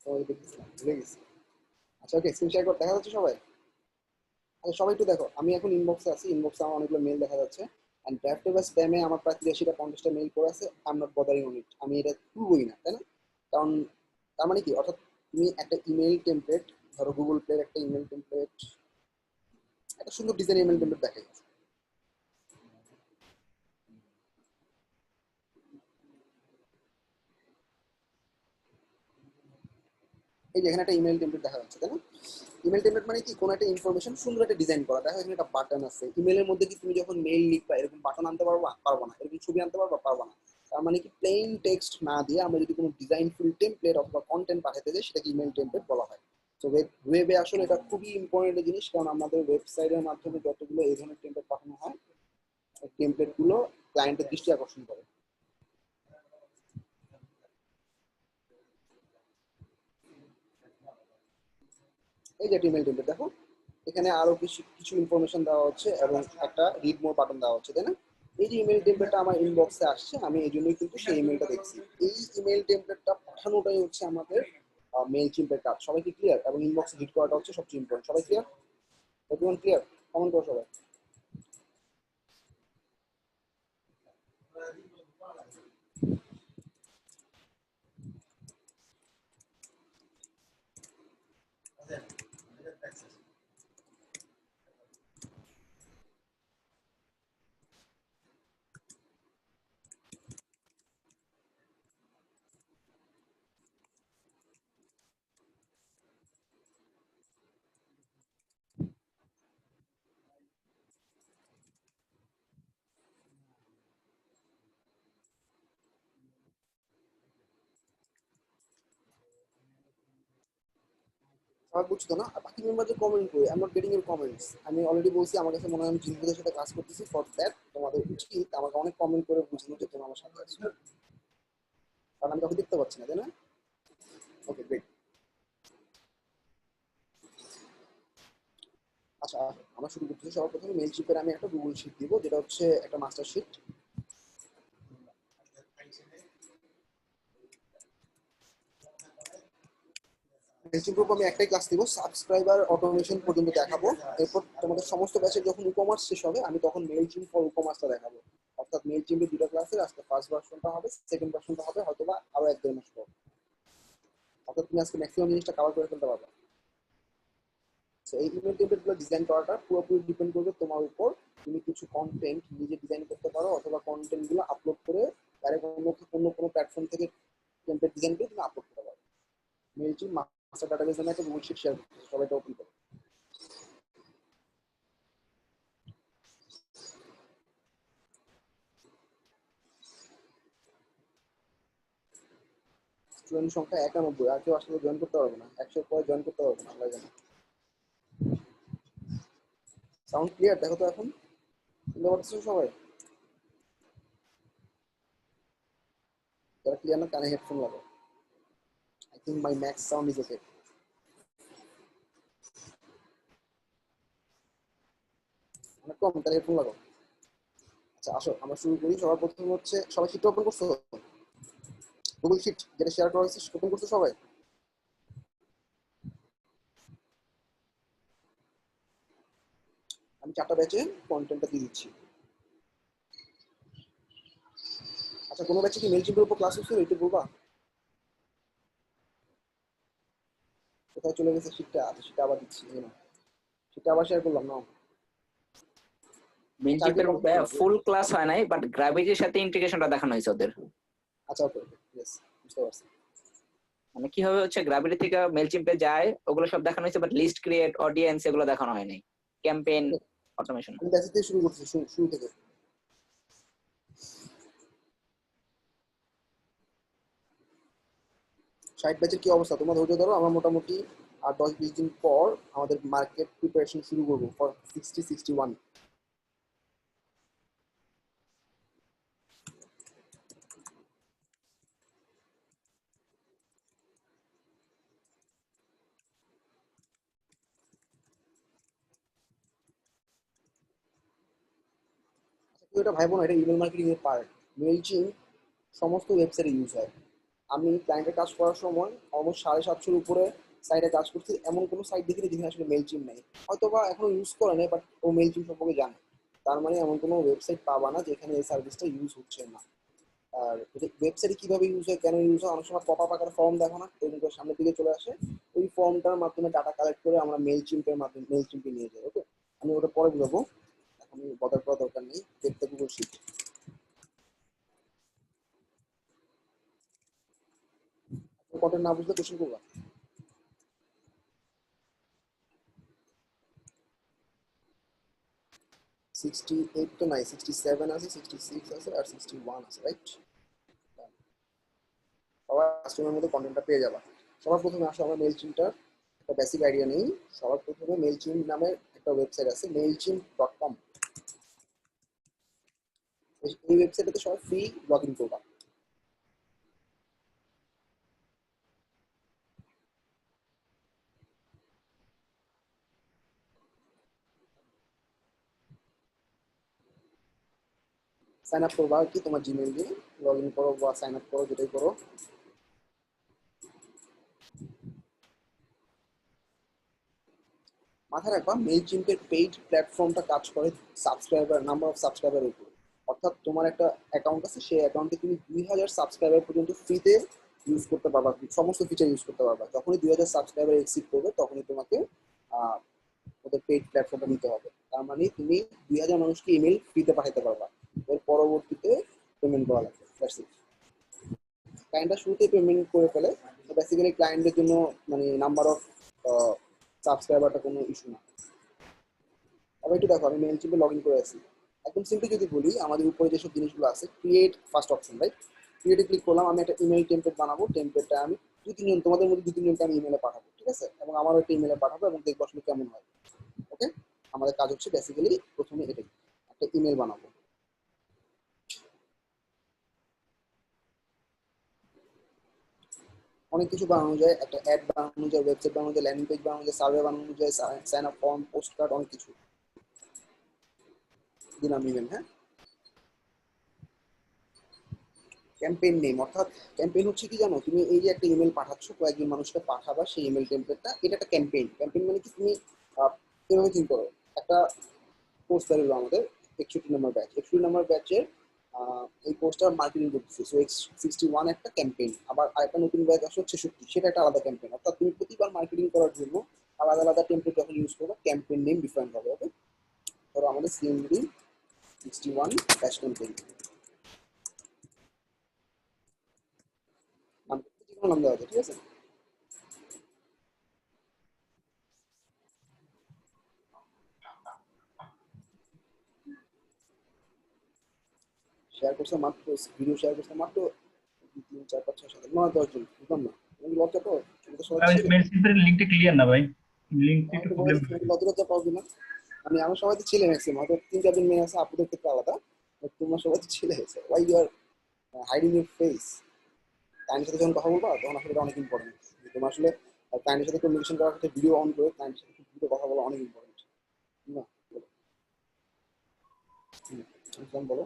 তোমাকে দেখতেছিলাম, ভুলে গেছি। আচ্ছা ওকে, স্ক্রিন শেয়ার করে দেখা যাচ্ছে সবাই? আচ্ছা সবাই একটু দেখো, আমি এখন ইনবক্সে আছি, ইনবক্সে আমার অনেকগুলো মেল দেখা যাচ্ছে। অ্যান্ড ড্রাফটে বা স্প্যামে আমার প্রায় 83টা 50টা মেল করে আছে। I am not bothering on it, আমি এটা খুলবই না, তাই না? কারণ তার মানে কি, অর্থাৎ তুমি একটা ইমেল টেমপ্লেট, ধরো গুগল প্লের একটা ইমেল টেমপ্লেট, একটা সুন্দর ডিজাইন ইমেল টেমপ্লেট দেখাই, এই যে এখানে একটা ইমেল টেমপ্লেট দেখা যাচ্ছে, তাই না? ইমেল টেমপ্লেট মানে কি, কোনো একটা ইনফরমেশন সুন্দর একটা ডিজাইন করা। দেখো এখানে একটা বাটন আছে, ইমেলের মধ্যে কি তুমি যখন মেইল লিখবা এরকম বাটন আনতে পারবা? পারবা না। এরকম ছবি আনতে পারবা? পারবা না। তার মানে কি, প্লেন টেক্সট না দিয়ে আমরা যদি কোনো ডিজাইনফুল টেমপ্লেট অথবা কন্টেন্ট পাঠাতে যাই, সেটাকে ইমেল টেমপ্লেট বলা হয়। তো ওয়েবে আসলে এটা খুবই ইম্পর্টেন্ট জিনিস, কারণ আমাদের ওয়েবসাইটের মাধ্যমে যতগুলো এই ধরনের টেমপ্লেট পাঠানো হয়, টেমপ্লেট গুলো ক্লায়েন্টের দৃষ্টি আকর্ষণ করে। এই যে ইমেল টেমপ্লেট দেখো, এখানে আরো কিছু কিছু ইনফরমেশন দেওয়া হচ্ছে এবং একটা রিড মোর বাটন দেওয়া হচ্ছে, তাই না? এই যে ইমেল টেমপ্লেটটা আমার ইনবক্সে আসছে, আমি এই জন্যই কিন্তু সেই ইমেলটা দেখছি। এই ইমেল টেমপ্লেটটা পাঠানোটাই হচ্ছে আমাদের মেল চিম্পের কাজ। সবাই কি ক্লিয়ার? এবং ইনবক্সে হিট করাটা হচ্ছে সবচেয়ে ইম্পর্টেন্ট। সবাই ক্লিয়ার? Everyone clear? কমেন্ট করো সবাই। সবাই বুঝতো না? আর বাকি মেম্বার যে কমেন্ট করি, আই এম নট গেটিং এর কমেন্টস। আমি অলরেডি বলছি, আমার কাছে মনে হয় আমি জিনিসগুলোর সাথে কাজ করতেছি। ফর দ্যাট তোমাদের উচিত আমাকে অনেক কমেন্ট করে বুঝানো যে তোমরা আমার সাথে আছো, কারণ আমি কাউকে দেখতে পাচ্ছি না, তাই না? Okay great. আচ্ছা, আমরা শুরু করতেছি। সবার প্রথমে মেল শিপের আমি একটা গুগল শিট দিব, যেটা হচ্ছে একটা মাস্টার শিট। মেলচিপ গ্রুপ আমি একটাই ক্লাস দিব, সাবস্ক্রাইবার অটোমেশন পর্যন্ত দেখাবো। এরপর তোমাদের সমস্ত ব্যাচের যখন ইকমার্স শেষ হবে, আমি তখন মেলচিপ ফর ইকমার্সটা দেখাবো। অর্থাৎ মেলচিপের দুটো ক্লাসের আজকে ফার্স্ট ভার্সনটা হবে, সেকেন্ড ভার্সনটা হবে হয়তোবা আরো এক দেড় মাস পর। অর্থাৎ তুমি আজকে ম্যাক্সিমাম জিনিসটা কভার করে ফেলতে পারবে। তো এই ইমেল টেমপ্লেটগুলো ডিজাইন করাটা পুরোপুরি ডিপেন্ড করবে তোমার উপর। তুমি কিছু কন্টেন্ট নিজে ডিজাইন করতে পারো, অথবা কন্টেন্ট গুলো আপলোড করে ডাইরেক্ট অন্য অন্য কোনো প্ল্যাটফর্ম থেকে টেমপ্লেট ডিজাইন করে তুমি আপলোড করতে পারো। মেলচিপ মাস্টার ডাটাবেস নামে একটা গুগল শিট শেয়ার করতে, সবাইটা ওপেন করো। স্টুডেন্ট সংখ্যা 91, আর কেউ আসলে জয়েন করতে পারবে না, 100 পরে জয়েন করতে পারবে না, আল্লাহ জানে। সাউন্ড ক্লিয়ার দেখো তো এখন? শুনতে পাচ্ছ সবাই? যারা ক্লিয়ার না, কানে হেডফোন লাগাও। I think my max sound is okay. অনেক কম, তাহলে হেডফোন লাগাও। আচ্ছা আসো আমরা শুরু করি। সবার প্রথম হচ্ছে, সবাই শিট ওপেন করছো? গুগল শিট যেটা শেয়ার করা হয়েছে ওপেন করছো সবাই? আমি 4টা ব্যাচে কন্টেন্টটা দিয়ে দিচ্ছি। আচ্ছা, কোনো ব্যাচে কি মেল চিপের উপর ক্লাস হচ্ছে একটু বলবা? কোথায় চলে গেছে শিটটা? আচ্ছা সেটা আবার দিচ্ছি, এই নাও। সেটা আবার শেয়ার করলাম না। আচ্ছা আর কি মেলচিপের কমেন্ট করবা? ফুল ক্লাস হয় নাই, বাট গ্রাভিটির সাথে ইন্টিগ্রেশনটা দেখানো হয়েছে ওদের। আচ্ছা ওকে ওকে, ইয়েস, বুঝতে পারছি। মানে কিভাবে হচ্ছে গ্রাভিটি থেকে মেলচিপে যায় ওগুলো সব দেখানো হয়েছে, বাট লিস্ট ক্রিয়েট, অডিয়েন্স এগুলো দেখানো হয়নি। ক্যাম্পেইন, ওকে, অটোমেশন। আমি ব্যাচে থেকে শুরু করছি, শুরু থেকে। 60 ব্যাচের কি অবস্থা? তোমরা ধৈর্য ধরো, আমরা মোটামুটি আর 10-20 দিন পর আমাদের মার্কেট প্রিপারেশন শুরু করবো ফর 60-61। এটা ভাইবো না, এটা ইমেল মার্কেটিং এর পার্ট। মেইলচিম সমস্ত ওয়েবসাইটে ইউজ হয়। আমি ক্লায়েন্টের কাজ করার সময় অলমোস্ট 750-এর উপরে সাইটে কাজ করছি, এমন কোনো সাইট দেখিনি যেখানে আসলে মেল চিম নেই। হয়তো বা এখনো ইউজ করে নেই, বাট ও মেল চিম সম্পর্কে জানে। তার মানে এমন কোনো ওয়েবসাইট পাবা না যেখানে এই সার্ভিসটা ইউজ হচ্ছে না। আর ওয়েবসাইটে কিভাবে ইউজ হয়, কেন ইউজ হয়, অনেক সময় পপ আপ আকারে ফর্ম দেখো না, এরকম করে সামনের দিকে চলে আসে। ওই ফর্মটার মাধ্যমে ডাটা কালেক্ট করে আমরা মেল চিম্পের মাধ্যমে মেল চিম্পে নিয়ে যাই। ওকে, আমি ওটা পরে বুঝাবো, এখন বদার করার দরকার নেই। দেখতে গুগল শিট কন্টেন্ট না বুঝলে কোশ্চেন করবা। 68 তো নাই, 67 আছে, 66 আছে, আর 61 আছে, রাইট? সবার কাস্টমারের মধ্যে কন্টেন্টটা পেয়ে যাবা। সবার প্রথমে আসো আমরা মেইলচিম্পটার একটা বেসিক আইডিয়া নেই। সবার প্রথমে মেইলচিম্প নামের একটা ওয়েবসাইট আছে, mailchimp.com। এই ওয়েবসাইটে সবাই ফ্রি লগ ইন করবা। সাইন আপ করবা কি তোমার জিমেইল দিয়ে লগ ইন করো বা সাইন আপ করো, যেটাই করো। মাথায় রাখবা মেইলচিম্পের পেইড প্ল্যাটফর্মটা কাজ করে সাবস্ক্রাইবার, নাম্বার অফ সাবস্ক্রাইবারের উপর। অর্থাৎ তোমার একটা অ্যাকাউন্ট আছে, সেই অ্যাকাউন্টে তুমি 2000 সাবস্ক্রাইবার পর্যন্ত ফ্রিতে ইউজ করতে পারবা, সমস্ত ফিচার ইউজ করতে পারবা। যখনই 2000 সাবস্ক্রাইবার এক্সিড করবে তখনই তোমাকে আহ, ওদের পেইড প্ল্যাটফর্মটা নিতে হবে। তার মানে তুমি 2000 মানুষকে ইমেল ফ্রিতে পাঠাতে পারবা, এর পরবর্তীতে পেমেন্ট করা লাগবে। That's it. ক্লায়েন্টরা শুরুতেই পেমেন্ট করে ফেলে, তো বেসিক্যালি ক্লায়েন্টের জন্য মানে নাম্বার অফ সাবস্ক্রাইবারটা কোনো ইস্যু না। আবার একটু দেখো, আমি মেল চিপে লগ ইন করে আছি। একদম সিম্পলি যদি বলি, আমাদের উপরে যেসব জিনিসগুলো আছে, ক্রিয়েট ফার্স্ট অপশন, রাইট? ক্রিয়েটে ক্লিক করলাম, আমি একটা ইমেল টেমপ্লেট বানাবো। টেমপ্লেটটা আমি দুই তিনজন, তোমাদের মধ্যে দুই তিনজনকে আমি ইমেলে পাঠাবো, ঠিক আছে? এবং আমারও একটা ইমেলে পাঠাবো এবং দেখবো আসলে কেমন হয়। ওকে, আমাদের কাজ হচ্ছে বেসিক্যালি প্রথমে এটাই, একটা ইমেল বানাবো। অনেক কিছু বানানো যায়, একটা অ্যাড বানানো যায়, ওয়েবসাইট বানানো যায়, ল্যান্ডিং পেজ বানানো যায়, সার্ভে বানানো যায়, sign up form, post card, অনেক কিছু। দিলাম ইমেল, হ্যাঁ। ক্যাম্পেইন নেম, অর্থাৎ ক্যাম্পেইন হচ্ছে কি জানো, তুমি এই যে একটা ইমেল পাঠাচ্ছ, কয়েকজন মানুষকে পাঠাবা সেই ইমেল টেমপ্লেটটা, এটা একটা ক্যাম্পেইন। ক্যাম্পেইন মানে কি, তুমি এভাবে চিন্তা করো, একটা কোর্স বেরোলো আমাদের 61 নম্বর ব্যাচ, 61 নম্বর ব্যাচের এই কোর্সটা মার্কেটিং করতেছে, সো 61 একটা ক্যাম্পেইন। আবার আরেকটা নতুন ব্যাচ আসলে 66, সেটা একটা আলাদা ক্যাম্পেইন। অর্থাৎ তুমি প্রতিবার মার্কেটিং করার জন্য আলাদা আলাদা টেমপ্লেট যখন ইউজ করবে, ক্যাম্পেইন নেম ডিফারেন্ট হবে। ওকে, ধরো আমাদের সিএমডি 61 ব্যাচ ক্যাম্পেইন, নাম যে কোনো নাম দেওয়া যায়, ঠিক আছে? শেয়ার করছে মাত্র, ভিডিও শেয়ার করছে মাত্র 2 3 4 5 6 7 9 10 জন, বুঝলাম না। তুমি লজ্জা পাও? তুমি তো সবাই ছিলে। মেল সিম্পের লিংকটা ক্লিয়ার না ভাই, লিংকটা একটু আমাকে বলে প্রবলেম। দিচ্ছি, তুমি লজ্জা পাও কিনা। আমার সবাই তো ছিলে ম্যাক্সিমাম, হয়তো 3 4 জন মেয়ে আছে, আপুদের ক্ষেত্রে আলাদা। But তোমরা সবাই তো ছিলে গেছে, why you are hiding your face. ক্লায়েন্টের সাথে যখন কথা বলবা তখন আসলে এটা অনেক ইম্পর্টেন্ট। তোমার আসলে ক্লায়েন্টের সাথে কমিউনিকেশন করার ক্ষেত্রে ভিডিও অন করে ক্লায়েন্টের সাথে খুব দ্রুত কথা বলা অনেক ইম্পর্টেন্ট। না, বলো। বলো।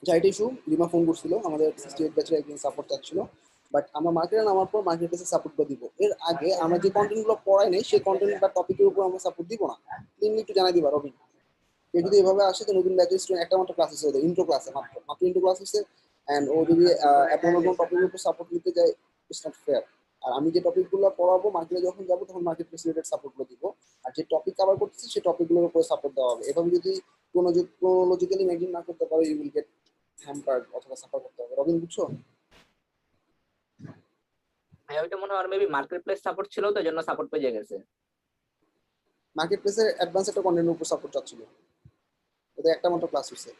আচ্ছা, এটা ইস্যু। রিমা ফোন করছিল, আমাদের 68 ব্যাচের একজন সাপোর্ট চাচ্ছিল। বাট আমরা মার্কেটে নামার পর মার্কেট প্লেসে সাপোর্টটা দিব। এর আগে আমরা যে কন্টেন্টগুলো পড়াই নাই, সেই কন্টেন্ট বা টপিকের উপর আমরা সাপোর্ট দিব না। তুমি একটু জানাই দিবা রবিন। কেউ যদি এভাবে আসে, যে নতুন ব্যাচের স্টুডেন্ট, একটা মাত্র ক্লাস হচ্ছে ওদের, ইন্ট্রো ক্লাসে, মাত্র মাত্র ইন্ট্রো ক্লাস হচ্ছে, এন্ড ও যদি অ্যাবনর্মাল কোনো টপিকের উপর সাপোর্ট নিতে যায়, ইটস নট ফেয়ার। আর আমি যে টপিকগুলো পড়াবো মার্কেটে যখন যাবো তখন মার্কেট প্লেস রিলেটেড সাপোর্টগুলো দিব, আর যে টপিক কভার করতেছি সেই টপিকগুলোর উপর সাপোর্ট দেওয়া হবে। এভাবে যদি ক্রোনোলজিক্যালি মেনটেন না করতে পারো, ইউ উইল গেট হ্যাম্পার্ড অথবা সাফার করতে হবে। রবিন, বুঝছো? ভাই ওইটা মনে হয় মেবি মার্কেট প্লেস সাপোর্ট ছিল তো, জন্য সাপোর্ট পেয়ে গেছে। মার্কেট প্লেসের অ্যাডভান্স একটা কন্টেন্টের উপর সাপোর্ট চাচ্ছিল, ওদের একটা মাত্র ক্লাস হচ্ছে।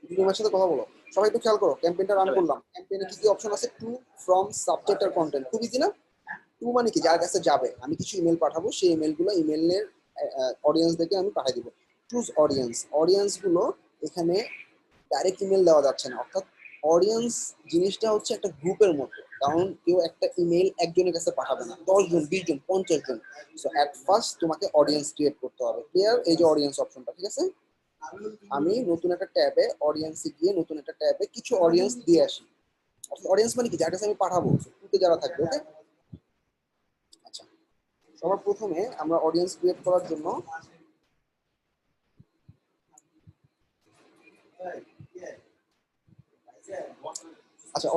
তুমি আমার সাথে কথা বলো, সবাই একটু খেয়াল করো। ক্যাম্পেইনটা রান করলাম, ক্যাম্পেইনে কি কি অপশন আছে? টু, ফ্রম, সাবজেক্ট আর কন্টেন্ট। খুব ইজি না? টু মানে কি, যার কাছে যাবে, আমি কিছু ইমেল পাঠাবো, সেই ইমেলগুলো ইমেলের অডিয়েন্সদেরকে আমি পাঠিয়ে দিব। চুজ অডিয়েন্স, অডিয়েন্স গুলো এখানে ডাইরেক্ট ইমেল দেওয়া যাচ্ছে না, অর্থাৎ অডিয়েন্স জিনিসটা হচ্ছে একটা গ্রুপের মতো, কারণ কেউ একটা ইমেল একজনের কাছে পাঠাবে না, 10 জন, 20 জন, 50 জন। সো এট ফার্স্ট তোমাকে অডিয়েন্স ক্রিয়েট করতে হবে। ক্লিয়ার? এই যে অডিয়েন্স অপশনটা, ঠিক আছে? আমি নতুন একটা ট্যাবে অডিয়েন্সে গিয়ে নতুন একটা ট্যাবে কিছু অডিয়েন্স দিয়ে আসি। অডিয়েন্স মানে কি, যার কাছে আমি পাঠাবো, গ্রুপে যারা থাকবে। ওকে, আচ্ছা। সবার প্রথমে আমরা অডিয়েন্স ক্রিয়েট করার জন্য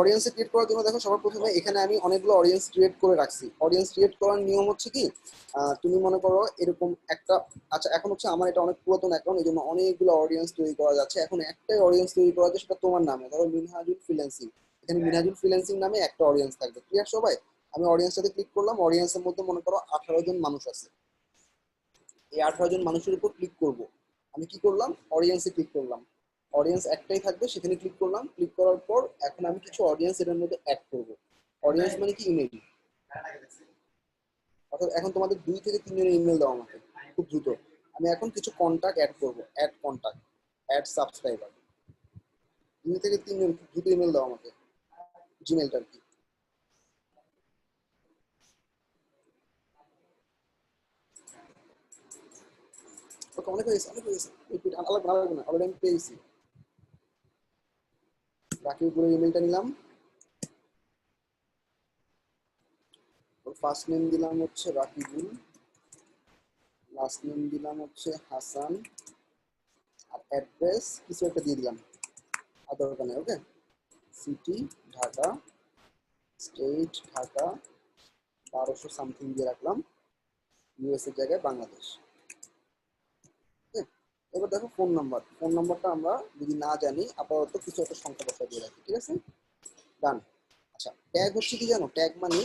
অডিয়েন্স ক্রিয়েট করার জন্য দেখো, সবার প্রথমে এখানে আমি অনেকগুলো অডিয়েন্স ক্রিয়েট করে রাখছি। অডিয়েন্স ক্রিয়েট করার নিয়ম হচ্ছে কি, তুমি মনে করো এরকম একটা, আচ্ছা এখন হচ্ছে আমার এটা অনেক পুরাতন অ্যাকাউন্ট, এই জন্য অনেকগুলো অডিয়েন্স তৈরি করা যাচ্ছে। এখন একটাই অডিয়েন্স তৈরি করা যাচ্ছে, সেটা তোমার নামে, ধরো মিনহাজুল ফ্রিল্যান্সিং। এখানে মিনহাজুল ফ্রিল্যান্সিং নামে একটা অডিয়েন্স থাকবে। ক্লিয়ার সবাই? আমি অডিয়েন্সটাতে ক্লিক করলাম, অডিয়েন্সের মধ্যে মনে করো 18 জন মানুষ আছে। এই 18 জন মানুষের উপর ক্লিক করব। আমি কি করলাম, অডিয়েন্সে ক্লিক করলাম, অডিয়েন্স একটাই থাকবে, সেখানে ক্লিক করলাম। ক্লিক করার পর এখন আমি কিছু অডিয়েন্স এটার মধ্যে অ্যাড করব। অডিয়েন্স মানে কি, ইমেল। অর্থাৎ এখন তোমাদের 2 থেকে 3 জনের ইমেল দাও আমাকে, খুব দ্রুত। আমি এখন কিছু কন্টাক্ট অ্যাড করব, অ্যাড কন্টাক্ট, অ্যাড সাবস্ক্রাইবার। 2 থেকে 3 জন, দ্রুত ইমেল দাও আমাকে, জিমেলটা কি। ওকে, অনেক হয়েছে, অনেক হয়েছে, আলাদা না, অলরেডি আমি পেয়েছি। বাকি পুরো ইমেলটা নিলাম, ফার্স্ট নেম দিলাম হচ্ছে রাকিবুল, লাস্ট নেম দিলাম হচ্ছে হাসান, আর অ্যাড্রেস কিছু একটা দিয়ে দিলাম, আর দরকার নেই। Okay, city Dhaka, state Dhaka, 1200 something দিয়ে রাখলাম, ইউএস এর জায়গায় বাংলাদেশ। এবার দেখো ফোন নাম্বার, ফোন নাম্বারটা আমরা যদি না জানি আপাতত কিছু একটা সংখ্যা বসা দিয়ে রাখি, ঠিক আছে? ডান। আচ্ছা, ট্যাগ হচ্ছে কি জানো? ট্যাগ মানে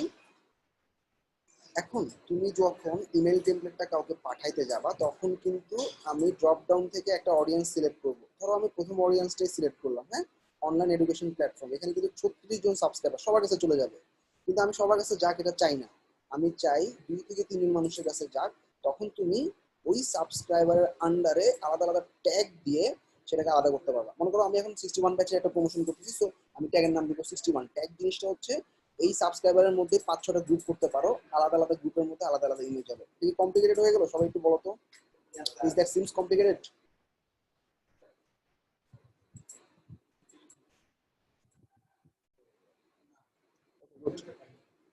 এখন তুমি যখন ইমেল টেমপ্লেটটা কাউকে পাঠাইতে যাবা, তখন কিন্তু আমি ড্রপ ডাউন থেকে একটা অডিয়েন্স সিলেক্ট করব। ধরো আমি প্রথম অডিয়েন্সটাই সিলেক্ট করলাম, হ্যাঁ, অনলাইন এডুকেশন প্ল্যাটফর্ম। এখানে কিন্তু 36 জন সাবস্ক্রাইবার, সবার কাছে চলে যাবে। কিন্তু আমি সবার কাছে যাক এটা চাই না, আমি চাই 2 থেকে 3 জন মানুষের কাছে যাক। তখন তুমি ওই সাবস্ক্রাইবারের আন্ডারে আলাদা আলাদা ট্যাগ দিয়ে সেটাকে আলাদা করতে পারবা। মনে করো আমি এখন 61 ব্যাচের একটা প্রমোশন করতেছি, তো আমি ট্যাগের নাম দিব 61। ট্যাগ জিনিসটা হচ্ছে এই সাবস্ক্রাইবারের মধ্যে 5-6টা গ্রুপ করতে পারো, আলাদা আলাদা গ্রুপের মধ্যে আলাদা আলাদা ইমেজ হবে। কি কমপ্লিকেটেড হয়ে গেল? সবাই একটু বলো তো, ইজ দ্যাট সিমস কমপ্লিকেটেড?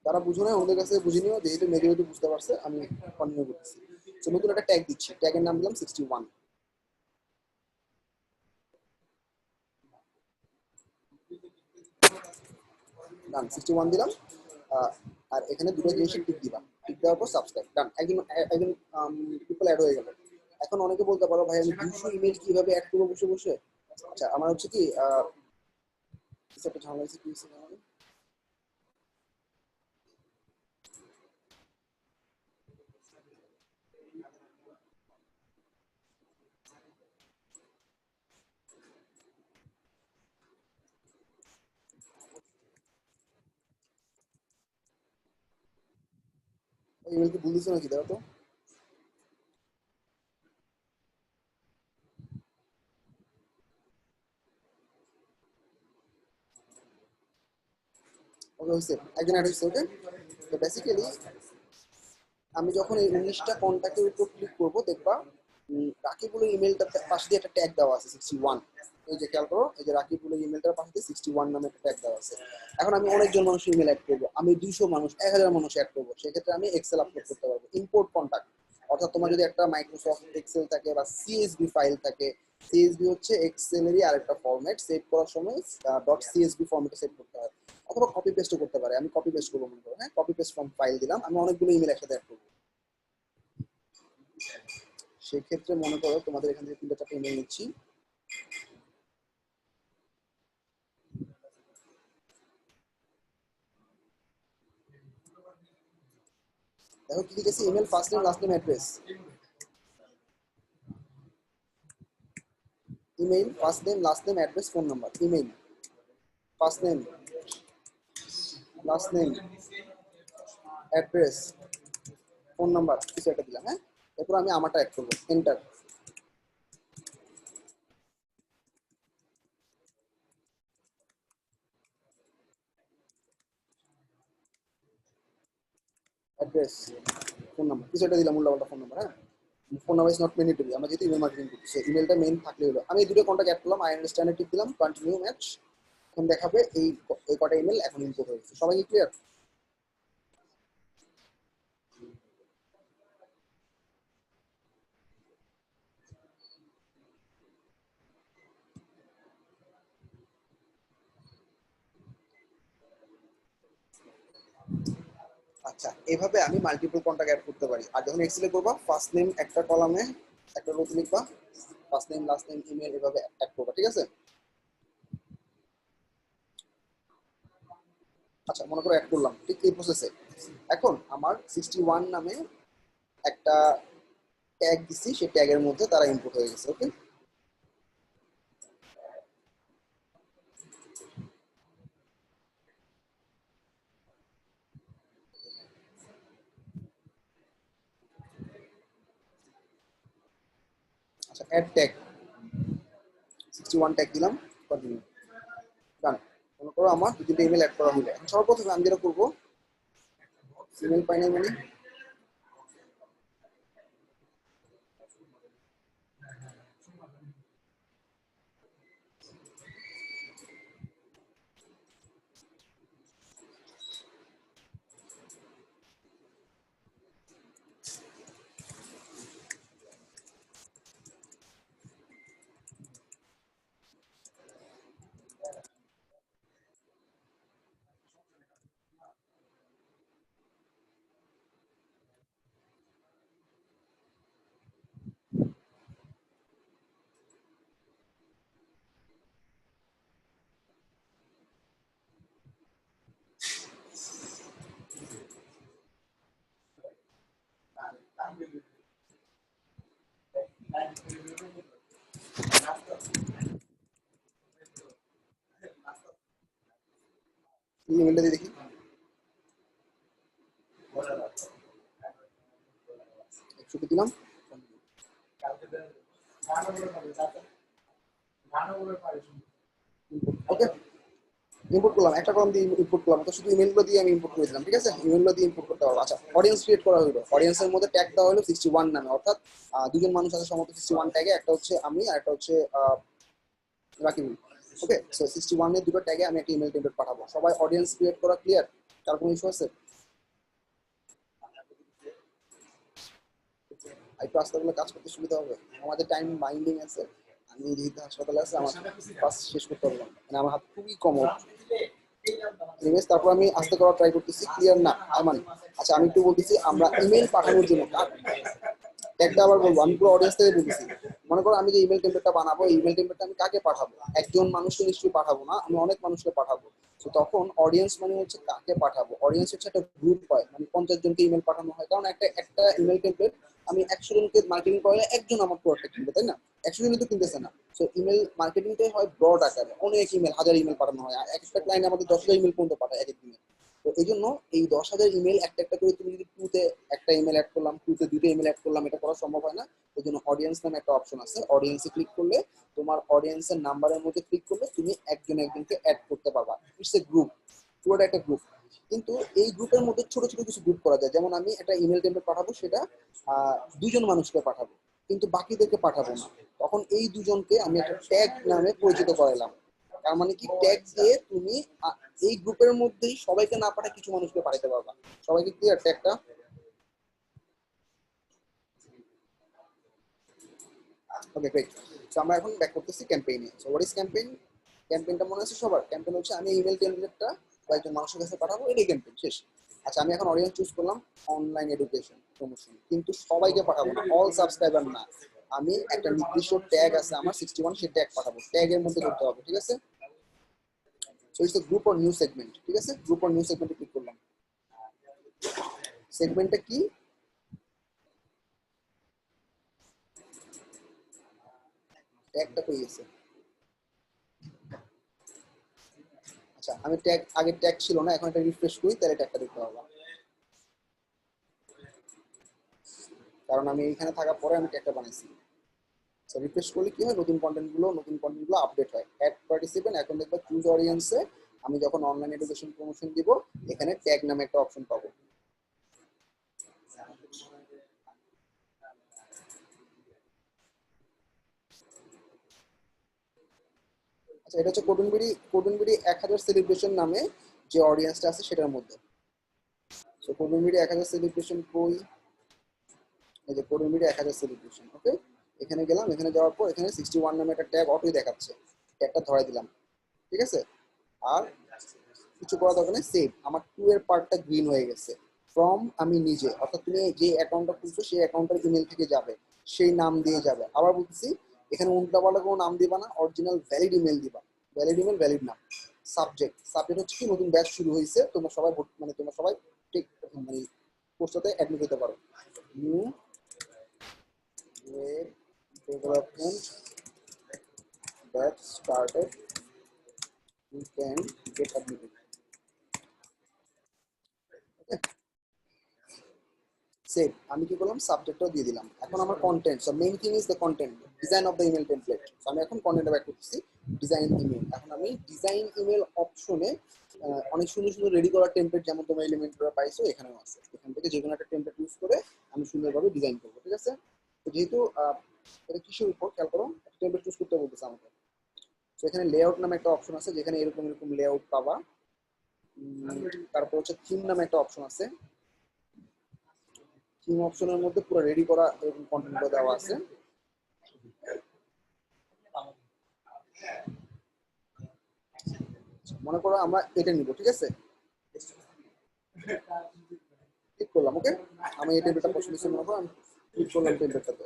যারা বুঝো না ওদের কাছে বুঝে নিও, যেহেতু মেজরিটি বুঝতে পারছে, আমি কন্টিনিউ করতেছি। তো নতুন একটা ট্যাগ দিচ্ছি, ট্যাগের নাম দিলাম 61। ডান, 61 দিলাম। আর এখানে দুটো জিনিসের টিক দিবা, টিক দেওয়ার পর সাবস্ক্রাইব। ডান, একজন একজন পিপল অ্যাড হয়ে গেল। এখন অনেকে বলতে পারো ভাই আমি 200 ইমেল কিভাবে অ্যাড করবো বসে বসে? আচ্ছা, আমার হচ্ছে কি কিছু একটা ঝামেলা হয়েছে, কি হয়েছে জানো? ইমেল কি ভুল দিছো নাকি? দেখো তো। ওকে, হয়েছে, একজন অ্যাড হয়েছে। ওকে, তো বেসিক্যালি আমি যখন এই 19টা কন্ট্যাক্টের উপর ক্লিক করবো, দেখবা রাকিবুলের ইমেলটার পাশে দিয়ে একটা ট্যাগ দেওয়া আছে 61। এই যে খেয়াল করো, এই যে রাকিবুলের ইমেলটার পাশে দিয়ে 61 নামে একটা ট্যাগ দেওয়া আছে। এখন আমি অনেকজন মানুষের ইমেল অ্যাড করবো, আমি 200 মানুষ, 1000 মানুষ অ্যাড করবো, সেক্ষেত্রে আমি এক্সেল আপলোড করতে পারবো। ইম্পোর্ট কন্ট্যাক্ট, অর্থাৎ তোমার যদি একটা মাইক্রোসফট এক্সেল থাকে বা সিএসভি ফাইল থাকে, সিএসভি হচ্ছে এক্সেলেরই আরেকটা ফরম্যাট, সেভ করার সময় .csv ফরম্যাটে সেভ করতে হয়, অথবা কপি পেস্টও করতে পারে। আমি কপি পেস্ট করবো মনে করো, হ্যাঁ কপি পেস্ট ফ্রম ফাইল দিলাম, আমি অনেকগুলো ইমেল একসাথে অ্যাড করবো। সেক্ষেত্রে মনে করো তোমাদের এখান থেকে 3-4টা ইমেল নিচ্ছি। দেখো কি লিখেছি, email first name last name address, email first name last name address phone number, email first name last name address phone number, কিছু একটা দিলাম। হ্যাঁ, এরপর আমি আমারটা অ্যাড করবো, এন্টার। অ্যাড্রেস ফোন নাম্বার, কিছু একটা দিলাম, উল্টাপাল্টা ফোন নাম্বার। হ্যাঁ, phone number is not mandatory, আমরা যেহেতু ইমেল মার্কেটিং করছি ইমেলটা মেইন থাকলে হলো। আমি এই দুটো কন্টাক্ট অ্যাড করলাম, আই আন্ডারস্ট্যান্ড টিপ দিলাম, কন্টিনিউ ম্যাচ। এখন দেখাবে এই কটা ইমেল এখন ইনপুট হয়েছে। সবাই কি ক্লিয়ার? আচ্ছা, এভাবে আমি মাল্টিপল কন্টাক্ট অ্যাড করতে পারি। আর যখন এক্সেলে করবা, ফার্স্ট নেম একটা কলামে একটা রোতে লিখবা, first name last name email এভাবে অ্যাড করবা, ঠিক আছে? আচ্ছা, মনে করো অ্যাড করলাম, ঠিক এই প্রসেসে। এখন আমার 61 নামে একটা ট্যাগ দিছি, সেই ট্যাগের মধ্যে তারা ইনপুট হয়ে গেছে। ওকে, আচ্ছা অ্যাড ট্যাগ 61 ট্যাগ দিলাম, কন্টিনিউ, ডান। মনে করো আমার দুটো ইমেল অ্যাড করা হলো। এখন সর্বপ্রথমে আমি যেটা করবো, ইমেল পাই নাই মানে ইমেলটা দিয়ে দেখি। একশোকে দিলাম, ওকে ইনপুট করলাম, একটা কলাম দিয়ে ইনপুট করলাম, তো শুধু ইমেলগুলো দিয়ে আমি ইনপুট করেছিলাম, ঠিক আছে? ইমেলগুলো দিয়ে ইনপুট করতে পারবো। আচ্ছা, অডিয়েন্স ক্রিয়েট করা হলো, অডিয়েন্সের মধ্যে ট্যাগ দেওয়া হলো 61 নামে, অর্থাৎ দুজন মানুষ আছে সম্ভবত 61 ট্যাগে, একটা হচ্ছে আমি আর একটা হচ্ছে রাকিব। ওকে, সো 61 এর দুটো ট্যাগে আমি একটা ইমেল টেমপ্লেট পাঠাবো। সবাই অডিয়েন্স ক্রিয়েট করা ক্লিয়ার? কার কোনো ইস্যু আছে? একটু আস্তে করে কাজ করতে সুবিধা হবে, আমাদের টাইম বাইন্ডিং আছে। আমি যেহেতু হাসপাতালে আছি, আমার কাজ শেষ করতে পারলাম, মানে আমার হাত খুবই কম। এনিওয়েজ, তারপর আমি আস্তে করা ট্রাই করতেছি, ক্লিয়ার না আইমান? আচ্ছা, আমি একটু বলতেছি, আমরা ইমেল পাঠানোর জন্য ট্যাগটা আবার বলবো, আমি পুরো অডিয়েন্স থেকে বলতেছি। মনে করো আমি যে ইমেল টেমপ্লেটটা বানাবো, এই ইমেল টেমপ্লেটটা আমি কাকে পাঠাবো? একজন মানুষকে নিশ্চয়ই পাঠাবো না, আমি অনেক মানুষকে পাঠাবো। তো তখন অডিয়েন্স মানে হচ্ছে কাকে পাঠাবো, অডিয়েন্স হচ্ছে একটা গ্রুপ হয়, মানে 50 জনকে ইমেল পাঠানো হয়, কারণ একটা একটা ইমেল টেমপ্লেট আমি 100 জনকে মার্কেটিং করলে একজন আমার প্রোডাক্ট কিনবে, তাই না? 100 জনই তো কিনতেছে না। তো ইমেল মার্কেটিংটাই হয় ব্রড আকারে, অনেক ইমেল, হাজার ইমেল পাঠানো হয়, আর একটা ক্লায়েন্ট আমাদের 10,000 ইমেল পর্যন্ত পাঠায় এক এক দিনে। তো এই জন্য এই 10,000 ইমেল একটা একটা করে, তুমি যদি টুতে একটা ইমেল অ্যাড করলাম, টুতে দুটো ইমেল অ্যাড করলাম, এটা করা সম্ভব হয় না। এই জন্য অডিয়েন্স নামে একটা অপশন আছে, অডিয়েন্সে ক্লিক করলে তোমার অডিয়েন্সের নাম্বারের মধ্যে ক্লিক করলে তুমি একজন একজনকে অ্যাড করতে পারবা। ইটস এ গ্রুপ, পুরোটা একটা গ্রুপ। কিন্তু এই গ্রুপের মধ্যে ছোট ছোট কিছু গ্রুপ করা যায়, যেমন আমি একটা ইমেল টেমপ্লেট পাঠাবো, সেটা দুজন মানুষকে পাঠাবো, কিন্তু বাকিদেরকে পাঠাবো না। তখন এই দুজনকে আমি একটা ট্যাগ নামে পরিচিত করাইলাম। তার মানে কি, ট্যাগ দিয়ে তুমি এই গ্রুপের মধ্যেই সবাইকে না পাঠায় কিছু মানুষকে পাঠাতে পারবা। সবাইকে ক্লিয়ার ট্যাগটা? Okay great. সো আমরা এখন ব্যাক করতেছি ক্যাম্পেইনে। So what is campaign? ক্যাম্পেইনটা মনে আছে সবার? ক্যাম্পেইন হচ্ছে আমি ইমেল টেমপ্লেটটা কয়েকজন মানুষের কাছে পাঠাবো, এটাই ক্যাম্পেইন, শেষ। আচ্ছা আমি এখন অডিয়েন্স চুজ করলাম অনলাইন এডুকেশন প্রমোশন, কিন্তু সবাইকে পাঠাবো না, অল সাবস্ক্রাইবার না। আমি একটা নির্দিষ্ট ট্যাগ আছে আমার 61, সেই ট্যাগ পাঠাবো, ট্যাগের মধ্যে করতে হবে, ঠিক আছে? So it's the group or new segment, ঠিক আছে? গ্রুপ অর নিউ সেগমেন্টে ক্লিক করলাম। সেগমেন্টটা কি? ট্যাগটা পেয়ে গেছে। আচ্ছা আমি ট্যাগ, আগে ট্যাগ ছিল না, এখন এটা রিফ্রেশ করি, তাহলে ট্যাগটা দেখতে পাবো। কারণ আমি এখানে থাকার পরে আমি ট্যাগটা বানাইছি। সো রিফ্রেশ করলে কি হয়, নতুন কন্টেন্টগুলো আপডেট হয়। অ্যাড পার্টিসিপেন্ট, এখন দেখবা চুজ অডিয়েন্সে আমি যখন অনলাইন এডুকেশন প্রমোশন দিব, এখানে ট্যাগ নামে একটা অপশন পাবো। আচ্ছা এটা হচ্ছে কোডনবিডি 1000 সেলিব্রেশন নামে যে অডিয়েন্সটা আছে সেটার মধ্যে। সো কোডনবিডি 1000 সেলিব্রেশন কই? এই যে কোডনবিডি 1000 সেলিব্রেশন, ওকে। এখানে গেলাম, এখানে যাওয়ার পর এখানে 61 নামে একটা ট্যাগ অটোই দেখাচ্ছে, ট্যাগটা ধরাই দিলাম, ঠিক আছে? আর কিছু করা দরকার নেই, সেভ। আমার 2 এর পার্টটা গ্রিন হয়ে গেছে। ফ্রম আমি নিজে, অর্থাৎ তুমি যে অ্যাকাউন্টটা খুলছো সেই অ্যাকাউন্টের ইমেল থেকে যাবে, সেই নাম দিয়ে যাবে। আবার বলতেছি এখানে উল্টাপাল্টা কোনো নাম দিবা না, অরিজিনাল ভ্যালিড ইমেল দিবা। ভ্যালিড ইমেল, ভ্যালিড নাম। সাবজেক্ট হচ্ছে কি, নতুন ব্যাচ শুরু হয়েছে, তোমরা সবাই মানে তোমরা সবাই ঠিক মানে কোর্সটাতে অ্যাডমিট হতে পারো। New web development batch started, you can get admitted. Save. আমি কি করলাম, সাবজেক্টটাও দিয়ে দিলাম। এখন আমার content, so main thing is the content, design of the email template. সো আমি এখন কন্টেন্টে ব্যাক করতেছি, ডিজাইন ইমেল। এখন আমি ডিজাইন ইমেল অপশনে অনেক সুন্দর সুন্দর রেডি করা টেমপ্লেট, যেমন তোমরা এলিমেন্টরা পাইছো এখানেও আছে। এখান থেকে যে কোনো একটা টেমপ্লেট ইউজ করে আমি সুন্দরভাবে ডিজাইন করবো, ঠিক আছে? তো যেহেতু এটা কিসের উপর খেয়াল করো, একটা টেমপ্লেট চুজ করতে বলতেছে আমাকে। তো এখানে লেআউট নামে একটা অপশন আছে, যেখানে এরকম এরকম লেআউট পাবা। তারপর হচ্ছে থিম নামে একটা অপশন আছে, থিম অপশনের মধ্যে পুরো রেডি করা এরকম কন্টেন্টগুলো দেওয়া আছে। মনে করো আমরা এটা নিব, ঠিক আছে? ক্লিক করলাম, ওকে। আমি এই টেমপ্লেটটা পছন্দ ছিল, মনে করো আমি ক্লিক করলাম টেমপ্লেটটাতে।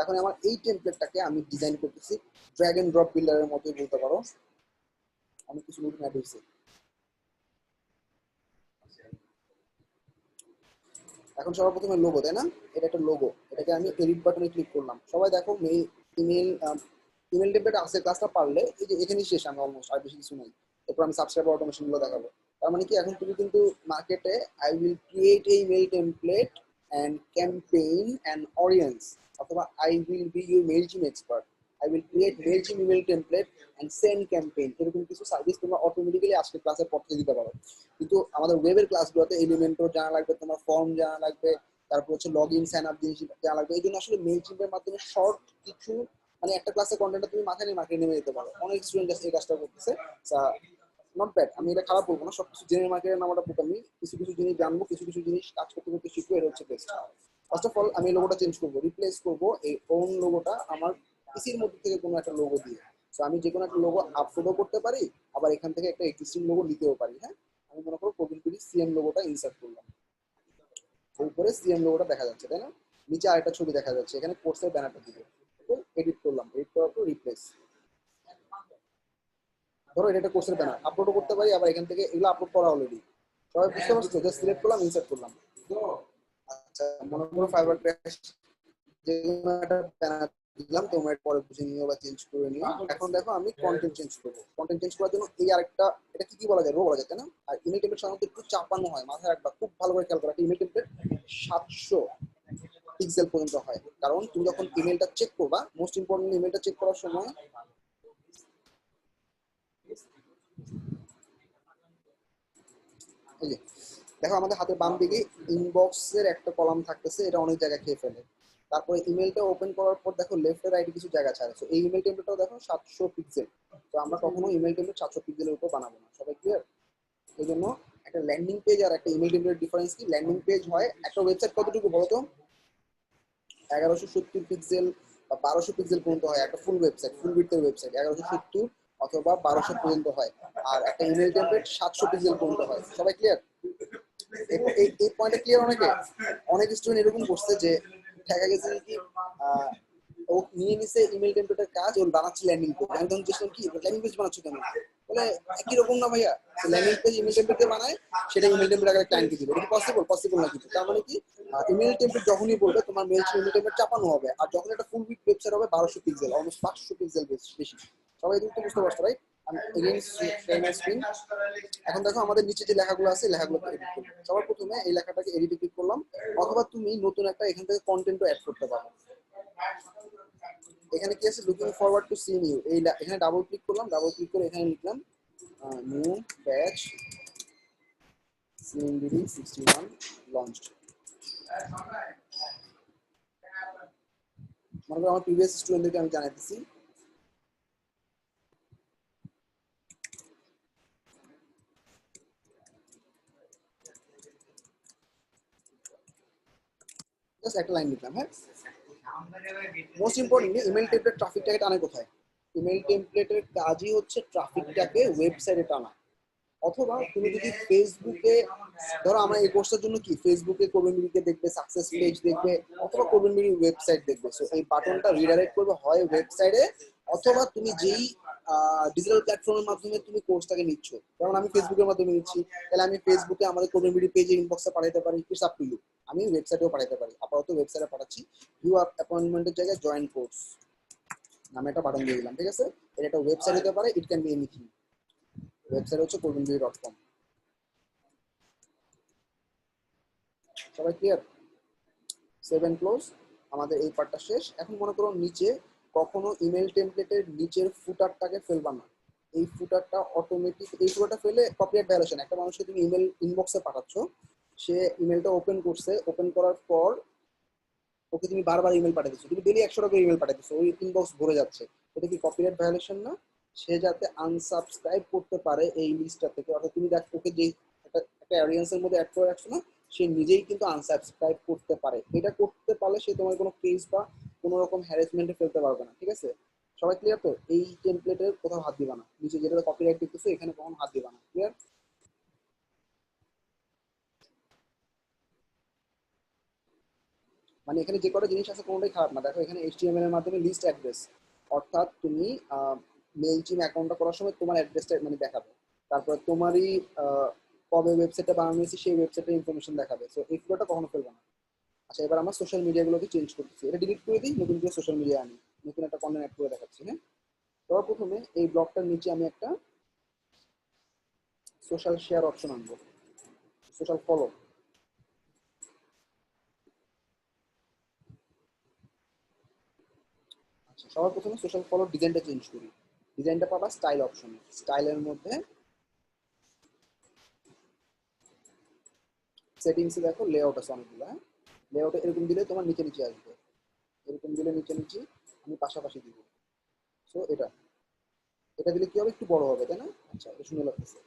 এখন আমার এই টেমপ্লেটটাকে আমি ডিজাইন করতেছি ড্র্যাগ এন্ড ড্রপ বিল্ডারের মতোই বলতে পারো। আমি কিছু নতুন অ্যাড হয়েছে। এখন সবার প্রথমে লোগো, তাই না? এটা একটা লোগো, এটাকে আমি এডিট বাটনে ক্লিক করলাম। সবাই দেখো ইমেল ইমেল টেমপ্লেট আছে, ক্লাসটা পারলে এই যে এখানেই শেষ, আমি অলমোস্ট আর বেশি কিছু নাই। এরপর আমি সাবস্ক্রাইবার অটোমেশন গুলো দেখাবো। তার মানে কি, এখন তুমি কিন্তু মার্কেটে I will create a email template and campaign and audience, অথবা I will be your Mailchimp expert, I will create Mailchimp email template and send campaign, এরকম কিছু সার্ভিস তোমরা অটোমেটিক্যালি আজকে ক্লাসে পড়তে দিতে পারো। কিন্তু আমাদের ওয়েবের ক্লাসগুলোতে এলিমেন্টর জানা লাগবে, তোমার ফর্ম জানা লাগবে, তারপর হচ্ছে লগ ইন সাইন আপ জিনিস জানা লাগবে। এই জন্য আসলে মেইলচিম্পের মাধ্যমে শর্ট কিছু মানে একটা ক্লাসে কন্টেন্টটা তুমি মাথায় নিয়ে মার্কেটে নেমে যেতে পারো। অনেক স্টুডেন্ট এই কাজটা করতেছে, নট ব্যাড। আমি এটা খারাপ বলবো না, সবকিছু জেনে মার্কেটের নামটা আমি কিছু কিছু জিনিস জানবো, কিছু কিছু জিনিস কাজ করতে করতে শিখবো, এটা হচ্ছে বেস্ট। ফার্স্ট অফ অল আমি লোগোটা চেঞ্জ করবো, রিপ্লেস করবো এই ওন লোগোটা আমার পিসির মধ্যে থেকে কোনো একটা লোগো দিয়ে। সো আমি যে কোনো একটা লোগো আপলোডও করতে পারি, আবার এখান থেকে একটা এক্সিস্টিং লোগো নিতেও পারি। হ্যাঁ, আমি মনে করো প্রবীণ সিএম লোগোটা ইনসার্ট করলাম, উপরে সিএম লোগোটা দেখা যাচ্ছে, তাই না? নিচে আরেকটা ছবি দেখা যাচ্ছে, এখানে কোর্সের ব্যানারটা দিব। এডিট করলাম, এডিট করার পর রিপ্লেস। ধরো এটা একটা কোর্সের ব্যানার, আপলোডও করতে পারি, আবার এখান থেকে এগুলো আপলোড করা অলরেডি। সবাই বুঝতে পারছো? জাস্ট সিলেক্ট করলাম, ইনসার্ট করলাম। আচ্ছা মনে করো ফাইবার ক্র্যাশ যে কোনো একটা ব্যানার দিলাম, তোমরা পরে বুঝে নিও বা চেঞ্জ করে নিও। এখন দেখো আমি কন্টেন্ট চেঞ্জ করবো। কন্টেন্ট চেঞ্জ করার জন্য এই আরেকটা, এটা কি বলা যায়, রো বলা যায়, তাই না? আর ইমেল টেমপ্লেট সাধারণত একটু চাপানো হয়, মাথায় রাখবা, খুব ভালো করে খেয়াল করা। ইমেল টেমপ্লেট 700 পিক্সেল পর্যন্ত হয়, কারণ তুমি যখন ইমেলটা চেক করবা, মোস্ট ইম্পর্টেন্ট ইমেলটা চেক করার সময় এই যে দেখো আমাদের হাতের বাম দিকে ইনবক্সের একটা কলাম থাকতেছে, এটা অনেক জায়গায় খেয়ে ফেলে। তারপরে ইমেলটা ওপেন করার পর দেখো লেফট রাইটে কিছু জায়গা ছাড়ে। তো এই ইমেল টেমপ্লেটটাও দেখো 700 পিক্সেল। তো আমরা কখনো ইমেল টেমপ্লেট 700 পিক্সেলের উপর বানাবো না, সবাই ক্লিয়ার? এই জন্য একটা ল্যান্ডিং পেজ আর একটা ইমেল টেমপ্লেট ডিফারেন্স কি? ল্যান্ডিং পেজ হয় একটা ওয়েবসাইট কতটুকু বলো তো, 1170 পিক্সেল বা 1200 পিক্সেল পর্যন্ত হয় একটা ফুল ওয়েবসাইট, ফুল উইডথের ওয়েবসাইট 1170 অথবা 1200 পর্যন্ত হয়। আর একটা ইমেল টেমপ্লেট 700 পিক্সেল পর্যন্ত হয়। সবাই ক্লিয়ার? এই পয়েন্টে ক্লিয়ার? অনেক স্টুডেন্ট এরকম করছে যে দেখা গেছে কি ও নিয়ে নিছে ইমেল টেমপ্লেটের কাজ, ওর বানাচ্ছে ল্যান্ডিং পেজ। আমি তখন জিজ্ঞেস কি ল্যান্ডিং পেজ বানাচ্ছ কেন? বলে একই রকম না ভাইয়া, ল্যান্ডিং পেজ ইমেল টেমপ্লেটে বানায়, সেটা ইমেল টেমপ্লেট আগে ক্লায়েন্টকে দিবে। এটা পসিবল? পসিবল না কিছু। তার মানে কি ইমেল টেমপ্লেট যখনই বলবে তোমার মেল ইমেল টেমপ্লেট চাপানো হবে। আর যখন একটা ফুল উইড ওয়েবসাইট হবে 1200 পিক্সেল, অলমোস্ট 500 পিক্সেল বেশি। সবাই কিন্তু বুঝতে পারছো রাইট? আমি এগেইন শেয়ার মাই স্ক্রিন। এখন দেখো আমাদের নিচে যে লেখাগুলো আছে, লেখাগুলো এডিট করব। সবার প্রথমে এই লেখাটাকে এডিটে ক্লিক করলাম, অথবা তুমি নতুন একটা এখান থেকে কন্টেন্টও অ্যাড করতে পারো। এখানে কি আছে? Looking forward to seeing you. এখানে ডাবল ক্লিক করলাম, ডাবল ক্লিক করে এখানে লিখলাম নিউ ব্যাচ সিএনডিডি 61 লঞ্চড। মনে করো আমার প্রিভিয়াস স্টুডেন্টদেরকে আমি জানাইতেছি জাস্ট একটা লাইন লিখলাম। হ্যাঁ, মোস্ট ইম্পর্টেন্টলি ইমেল টেমপ্লেট ট্রাফিকটাকে টানে কোথায়? ইমেল টেমপ্লেটের কাজই হচ্ছে ট্রাফিকটাকে ওয়েবসাইটে টানা। অথবা তুমি যদি ফেসবুকে, ধরো আমরা এই কোর্সের জন্য কি ফেসবুকে কোবেনবিডিকে দেখবে, সাকসেস পেজ দেখবে, অথবা কোবেনবিডি ওয়েবসাইট দেখবে। সো এই বাটনটা রিডাইরেক্ট করবে হয় ওয়েবসাইটে, অথবা তুমি যেই ডিজিটাল প্ল্যাটফর্মের মাধ্যমে তুমি কোর্সটাকে নিচ্ছ। যেমন আমি ফেসবুকের মাধ্যমে নিচ্ছি, তাহলে আমি ফেসবুকে আমাদের কোবেনবিডি পেজে ইনবক্সে পাঠাতে পারি, ইটস আপ টু ইউ। আমি ওয়েবসাইটেও পাঠাতে পারি, আপাতত ওয়েবসাইটে পাঠাচ্ছি। ভিউ অ্যাপয়েন্টমেন্টের জায়গায় জয়েন কোর্স নামে একটা বাটন দিয়ে দিলাম, ঠিক আছে? এটা একটা ওয়েবসাইট হতে পারে, it can be anything. Website হচ্ছে cobenbidi.com। সবাই ক্লিয়ার? Save and close. আমাদের এই পার্টটা শেষ। এখন মনে করো নিচে কখনো ইমেল টেমপ্লেটের নিচের ফুটারটাকে ফেলবা না। এই ফুটারটা অটোমেটিক, এই ফুটারটা ফেলে কপিরাইট ভায়োলেশন। একটা মানুষকে তুমি ইমেল ইনবক্সে পাঠাচ্ছ, সে ইমেলটা ওপেন করছে, ওপেন করার পর ওকে তুমি বারবার ইমেল পাঠাচ্ছ, তুমি ডেলি 100টা করে ইমেল পাঠাচ্ছ, ওই ইনবক্স ভরে যাচ্ছে। এটা কি কপিরাইট ভায়োলেশন না? সে যাতে আনসাবস্ক্রাইব করতে পারে এই লিস্টটা থেকে, অর্থাৎ তুমি দেখ ওকে যে একটা অডিয়েন্সের মধ্যে অ্যাড করে রাখছো না, সে নিজেই কিন্তু আনসাবস্ক্রাইব করতে পারে। এটা করতে পারলে সে তোমার কোনো কেস বা কোনো রকম হ্যারাসমেন্টে ফেলতে পারবে না, ঠিক আছে? সবাই ক্লিয়ার তো? এই টেমপ্লেটের কোথাও হাত দিবা না, নিচে যেটা কপিরাইট দেখতেছো এখানে কখনো হাত দিবা না। ক্লিয়ার? মানে এখানে যে কটা জিনিস আছে কোনোটাই খারাপ না। দেখো এখানে এইচটিএমএল এর মাধ্যমে লিস্ট অ্যাড্রেস, অর্থাৎ তুমি মেইলচিম অ্যাকাউন্টটা করার সময় তোমার অ্যাড্রেসটা মানে দেখাবে। তারপর তোমারই কবে ওয়েবসাইটটা বানানো হয়েছে সেই ওয়েবসাইটের ইনফরমেশন দেখাবে। সো এই ফ্লোটা কখনো ফেলবে না। আচ্ছা, এবার আমরা সোশ্যাল মিডিয়াগুলোকে চেঞ্জ করতেছি। এটা ডিলিট করে দিই, নতুন করে সোশ্যাল মিডিয়া আনি, নতুন একটা কন্টেন্ট অ্যাড করে দেখাচ্ছি। হ্যাঁ, সবার প্রথমে এই ব্লকটার নিচে আমি একটা সোশ্যাল শেয়ার অপশন আনবো, সোশ্যাল ফলো। আচ্ছা, সবার প্রথমে সোশ্যাল ফলো ডিজাইনটা চেঞ্জ করি। ডিজাইনটা পাবা স্টাইল অপশনে। স্টাইলের মধ্যে সেটিংসে দেখো লেআউট আছে অনেকগুলো। হ্যাঁ, লেআউটে এরকম দিলে তোমার নিচে নিচে আসবে, এরকম দিলে নিচে নিচে আমি পাশাপাশি দিব। সো এটা এটা দিলে কি হবে? একটু বড় হবে, তাই না? আচ্ছা, এটা সুন্দর লাগতেছে।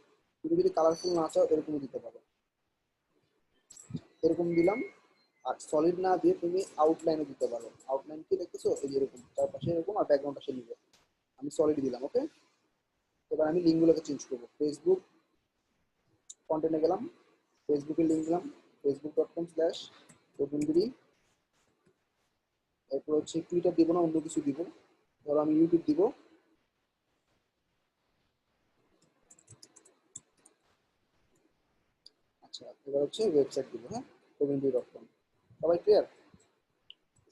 তুমি যদি কালারফুল না চাও এরকমও দিতে পারো। এরকম দিলাম। আর সলিড না দিয়ে তুমি আউটলাইনও দিতে পারো। আউটলাইন কি দেখতেছো? এই যে এরকম চারপাশে এরকম, আর ব্যাকগ্রাউন্ডটা সে নিবে। আমি সলিড দিলাম, ওকে। এবার আমি লিঙ্কগুলোকে চেঞ্জ করবো। ফেসবুক কন্টেন্টে গেলাম, ফেসবুকের লিঙ্ক দিলাম, facebook.com/cobenbidi। এরপর হচ্ছে টুইটার দিব না, অন্য কিছু দিব। ধরো আমি ইউটিউব দিব। আচ্ছা, এবার হচ্ছে ওয়েবসাইট দিব। হ্যাঁ, cobenbidi.com। সবাই ক্লিয়ার?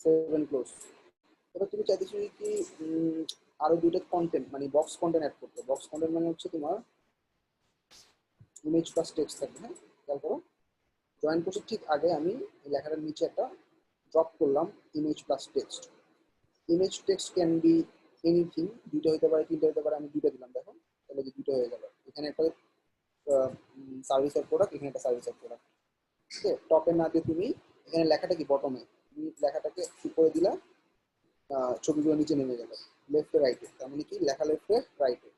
Save and close. এবার তুমি চাইতেছো কি আরো দুইটা কন্টেন্ট মানে বক্স কন্টেন্ট অ্যাড করতে। বক্স কন্টেন্ট মানে হচ্ছে তোমার ইমেজ প্লাস টেক্সট থাকবে। হ্যাঁ, খেয়াল করো। জয়েন কোর্সের ঠিক আগে আমি এই লেখাটার নিচে একটা ড্রপ করলাম, image plus text. Image text can be anything, দুইটা হতে পারে, তিনটা হতে পারে। আমি দুইটা দিলাম, দেখো তাহলে যে দুটো হয়ে গেল। এখানে একটা সার্ভিস অফ প্রোডাক্ট, এখানে একটা সার্ভিস অফ প্রোডাক্ট। ঠিক আছে, টপে না দিয়ে তুমি এখানে লেখাটা কি বটমে, তুমি লেখাটাকে উপরে দিলা, ছবিগুলো নিচে নেমে গেল লেফটে রাইটে। তার মানে কি লেখা লেফটে, রাইটে,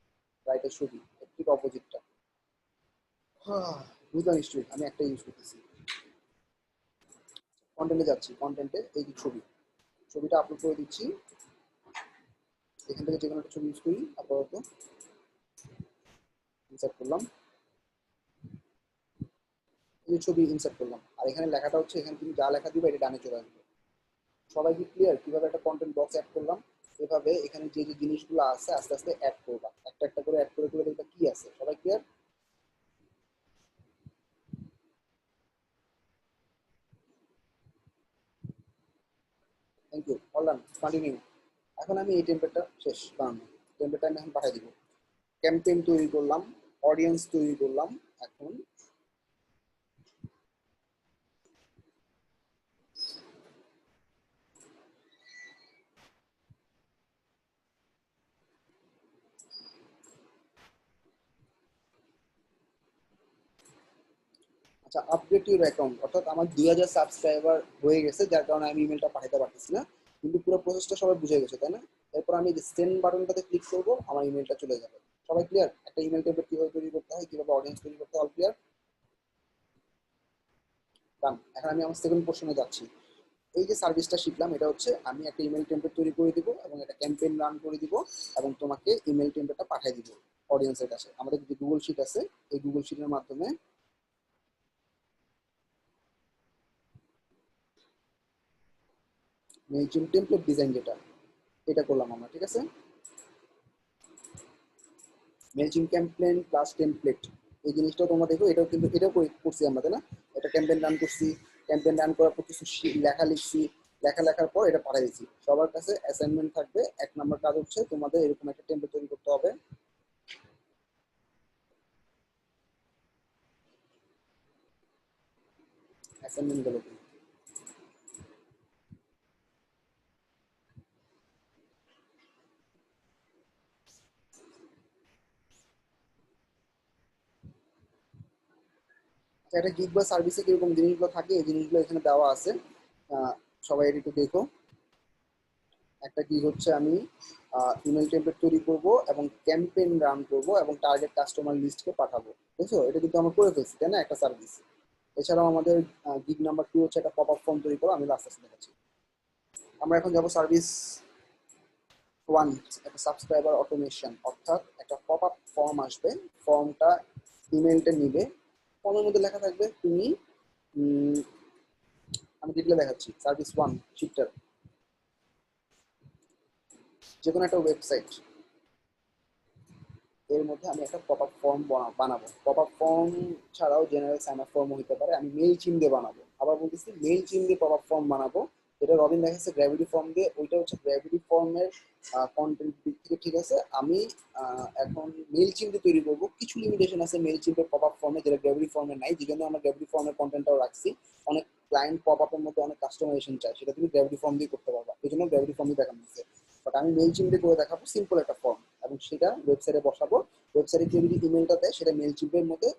রাইটের ছবি ঠিক অপোজিটটা। বুঝলাম নিশ্চয়ই, আমি একটা ইউজ করতেছি। কন্টেন্টে যাচ্ছি, কন্টেন্টে এই যে ছবি, ছবিটা আপলোড করে দিচ্ছি। এখান থেকে যে কোনো একটা ছবি ইউজ করি, আপাতত ইনসার্ট করলাম, এই ছবি ইনসার্ট করলাম। আর এখানে লেখাটা হচ্ছে, এখানে তুমি যা লেখা দিবে এটা ডানে চলে আসবে। সবাই কি ক্লিয়ার কিভাবে একটা কন্টেন্ট বক্স অ্যাড করলাম? এভাবে এখানে যে যে জিনিসগুলো আছে আস্তে আস্তে অ্যাড করবা, একটা একটা করে অ্যাড করে করে দেখবা কি আছে। সবাই clear? Thank you, all done, continue. এখন আমি এই টেমপ্লেটটা শেষ বানানো, টেমপ্লেটটা আমি এখন পাঠিয়ে দিব। ক্যাম্পেইন তৈরি করলাম, অডিয়েন্স তৈরি করলাম। এখন আচ্ছা, আপডেট ইউর অ্যাকাউন্ট, অর্থাৎ আমার 2000 সাবস্ক্রাইবার হয়ে গেছে, যার কারণে আমি ইমেলটা পাঠাতে পারতেছি না, কিন্তু পুরো প্রসেসটা সবাই বুঝে গেছে, তাই না? এরপর আমি যে সেন্ড বাটনটাতে ক্লিক করবো, আমার ইমেলটা চলে যাবে। সবাই ক্লিয়ার? একটা ইমেল টেমপ্লেট কিভাবে তৈরি করতে হয়, কিভাবে অডিয়েন্স তৈরি করতে হয়, অল ক্লিয়ার? ডান। এখন আমি আমার সেকেন্ড পোর্শনে যাচ্ছি। এই যে সার্ভিসটা শিখলাম, এটা হচ্ছে আমি একটা ইমেল টেমপ্লেট তৈরি করে দিব এবং একটা ক্যাম্পেইন রান করে দিব এবং তোমাকে ইমেল টেমপ্লেটটা পাঠিয়ে দিব অডিয়েন্সের কাছে। আমাদের যে গুগল শিট আছে, এই গুগল শিটের মাধ্যমে মেইলচিম টেমপ্লেট ডিজাইন যেটা, এটা করলাম আমরা, ঠিক আছে? মেইলচিম ক্যাম্পেইন প্লাস টেমপ্লেট, এই জিনিসটাও তোমরা দেখো, এটাও কিন্তু এটাও করছি আমরা, তাই না? এটা ক্যাম্পেইন রান করছি, ক্যাম্পেইন রান করার পর কিছু লেখা লিখছি, লেখা লেখার পর এটা পাঠিয়ে দিচ্ছি। সবার কাছে অ্যাসাইনমেন্ট থাকবে, 1 নম্বর কাজ হচ্ছে তোমাদের এরকম একটা টেমপ্লেট তৈরি করতে হবে। অ্যাসাইনমেন্ট গুলো কি? আচ্ছা, একটা গিগ বা সার্ভিসে কিরকম জিনিসগুলো থাকে, এই জিনিসগুলো এখানে দেওয়া আছে। আহ, সবাই এটা একটু দেখো। একটা গিগ হচ্ছে আমি ইমেল টেমপ্লেট তৈরি করব এবং ক্যাম্পেইন রান করব এবং টার্গেট কাস্টমার লিস্টকে পাঠাবো। বুঝছো? এটা কিন্তু আমরা করে ফেলছি, তাই না, একটা সার্ভিস। এছাড়াও আমাদের গিগ নাম্বার 2 হচ্ছে একটা পপ আপ ফর্ম তৈরি করো, আমি লাস্ট আসতে দেখাচ্ছি। আমরা এখন যাবো সার্ভিস 1, একটা সাবস্ক্রাইবার অটোমেশন, অর্থাৎ একটা পপ আপ ফর্ম আসবে, ফর্মটা ইমেলটা নিবে, ফর্মের মধ্যে লেখা থাকবে তুমি আমি ডিটেলে দেখাচ্ছি। সার্ভিস 1 শিটটার যে কোনো একটা ওয়েবসাইট, এর মধ্যে আমি একটা পপ আপ ফর্ম বানাবো। পপ আপ ফর্ম ছাড়াও জেনারেল সাইন আপ ফর্ম হতে পারে, আমি মেইল চিম দিয়ে বানাবো। আবার বলতেছি, মেইল চিম দিয়ে পপ আপ ফর্ম বানাবো। এটা রবিন দেখাচ্ছে গ্র্যাভিটি ফর্ম দিয়ে, ওইটা হচ্ছে গ্র্যাভিটি ফর্মের কন্টেন্ট দিক থেকে ঠিক আছে। আমি এখন মেইল চিম দিয়ে তৈরি করবো। কিছু লিমিটেশন আছে মেইল চিমের পপ আপ ফর্মে, যেটা গ্র্যাভিটি ফর্মে নাই, যে জন্য আমরা গ্র্যাভিটি ফর্মের কন্টেন্টটাও রাখছি। অনেক ক্লায়েন্ট পপ আপের মধ্যে অনেক কাস্টমাইজেশন চায়, সেটা তুমি গ্র্যাভিটি ফর্ম দিয়ে করতে পারবা, এই জন্য গ্র্যাভিটি ফর্ম দিয়ে দেখানো হচ্ছে। বাট আমি মেইল চিম দিয়ে করে দেখাবো সিম্পল একটা ফর্ম, এবং সেটা ওয়েবসাইটে বসাবো। ওয়েবসাইটে কেউ যদি ইমেলটা দেয়, সেটা মেল চিপের মধ্যে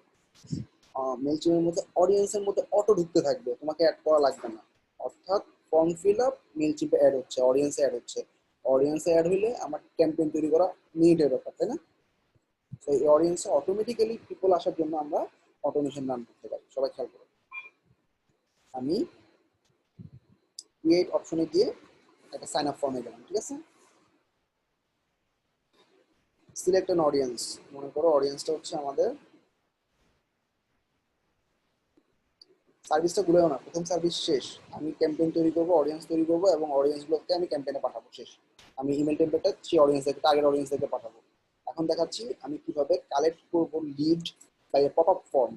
অডিয়েন্সের মধ্যে অটো ঢুকতে থাকবে, তোমাকে অ্যাড করা লাগবে না। অর্থাৎ ফর্ম ফিল আপ মেল চিপে অ্যাড হচ্ছে, অডিয়েন্সে অ্যাড হচ্ছে। অডিয়েন্সে অ্যাড হইলে আমার ক্যাম্পেইন তৈরি করা মিনিটের ব্যাপার, তাই না? তো এই অডিয়েন্সে অটোমেটিক্যালি পিপল আসার জন্য আমরা অটোমেশন রান করতে পারি। সবাই খেয়াল করো, আমি ক্রিয়েট অপশনে গিয়ে একটা সাইন আপ ফর্মে গেলাম, ঠিক আছে? সিলেক্ট অ্যান অডিয়েন্স, মনে করো অডিয়েন্সটা হচ্ছে আমাদের, সার্ভিসটা ভুলেও না, প্রথম সার্ভিস শেষ। আমি ক্যাম্পেইন তৈরি করবো, অডিয়েন্স তৈরি করবো এবং অডিয়েন্সগুলোকে আমি ক্যাম্পেইনে পাঠাবো, শেষ। আমি ইমেল টেমপ্লেটটা সেই অডিয়েন্সদেরকে, টার্গেট অডিয়েন্সদেরকে পাঠাবো। এখন দেখাচ্ছি আমি কিভাবে কালেক্ট করবো lead by pop up form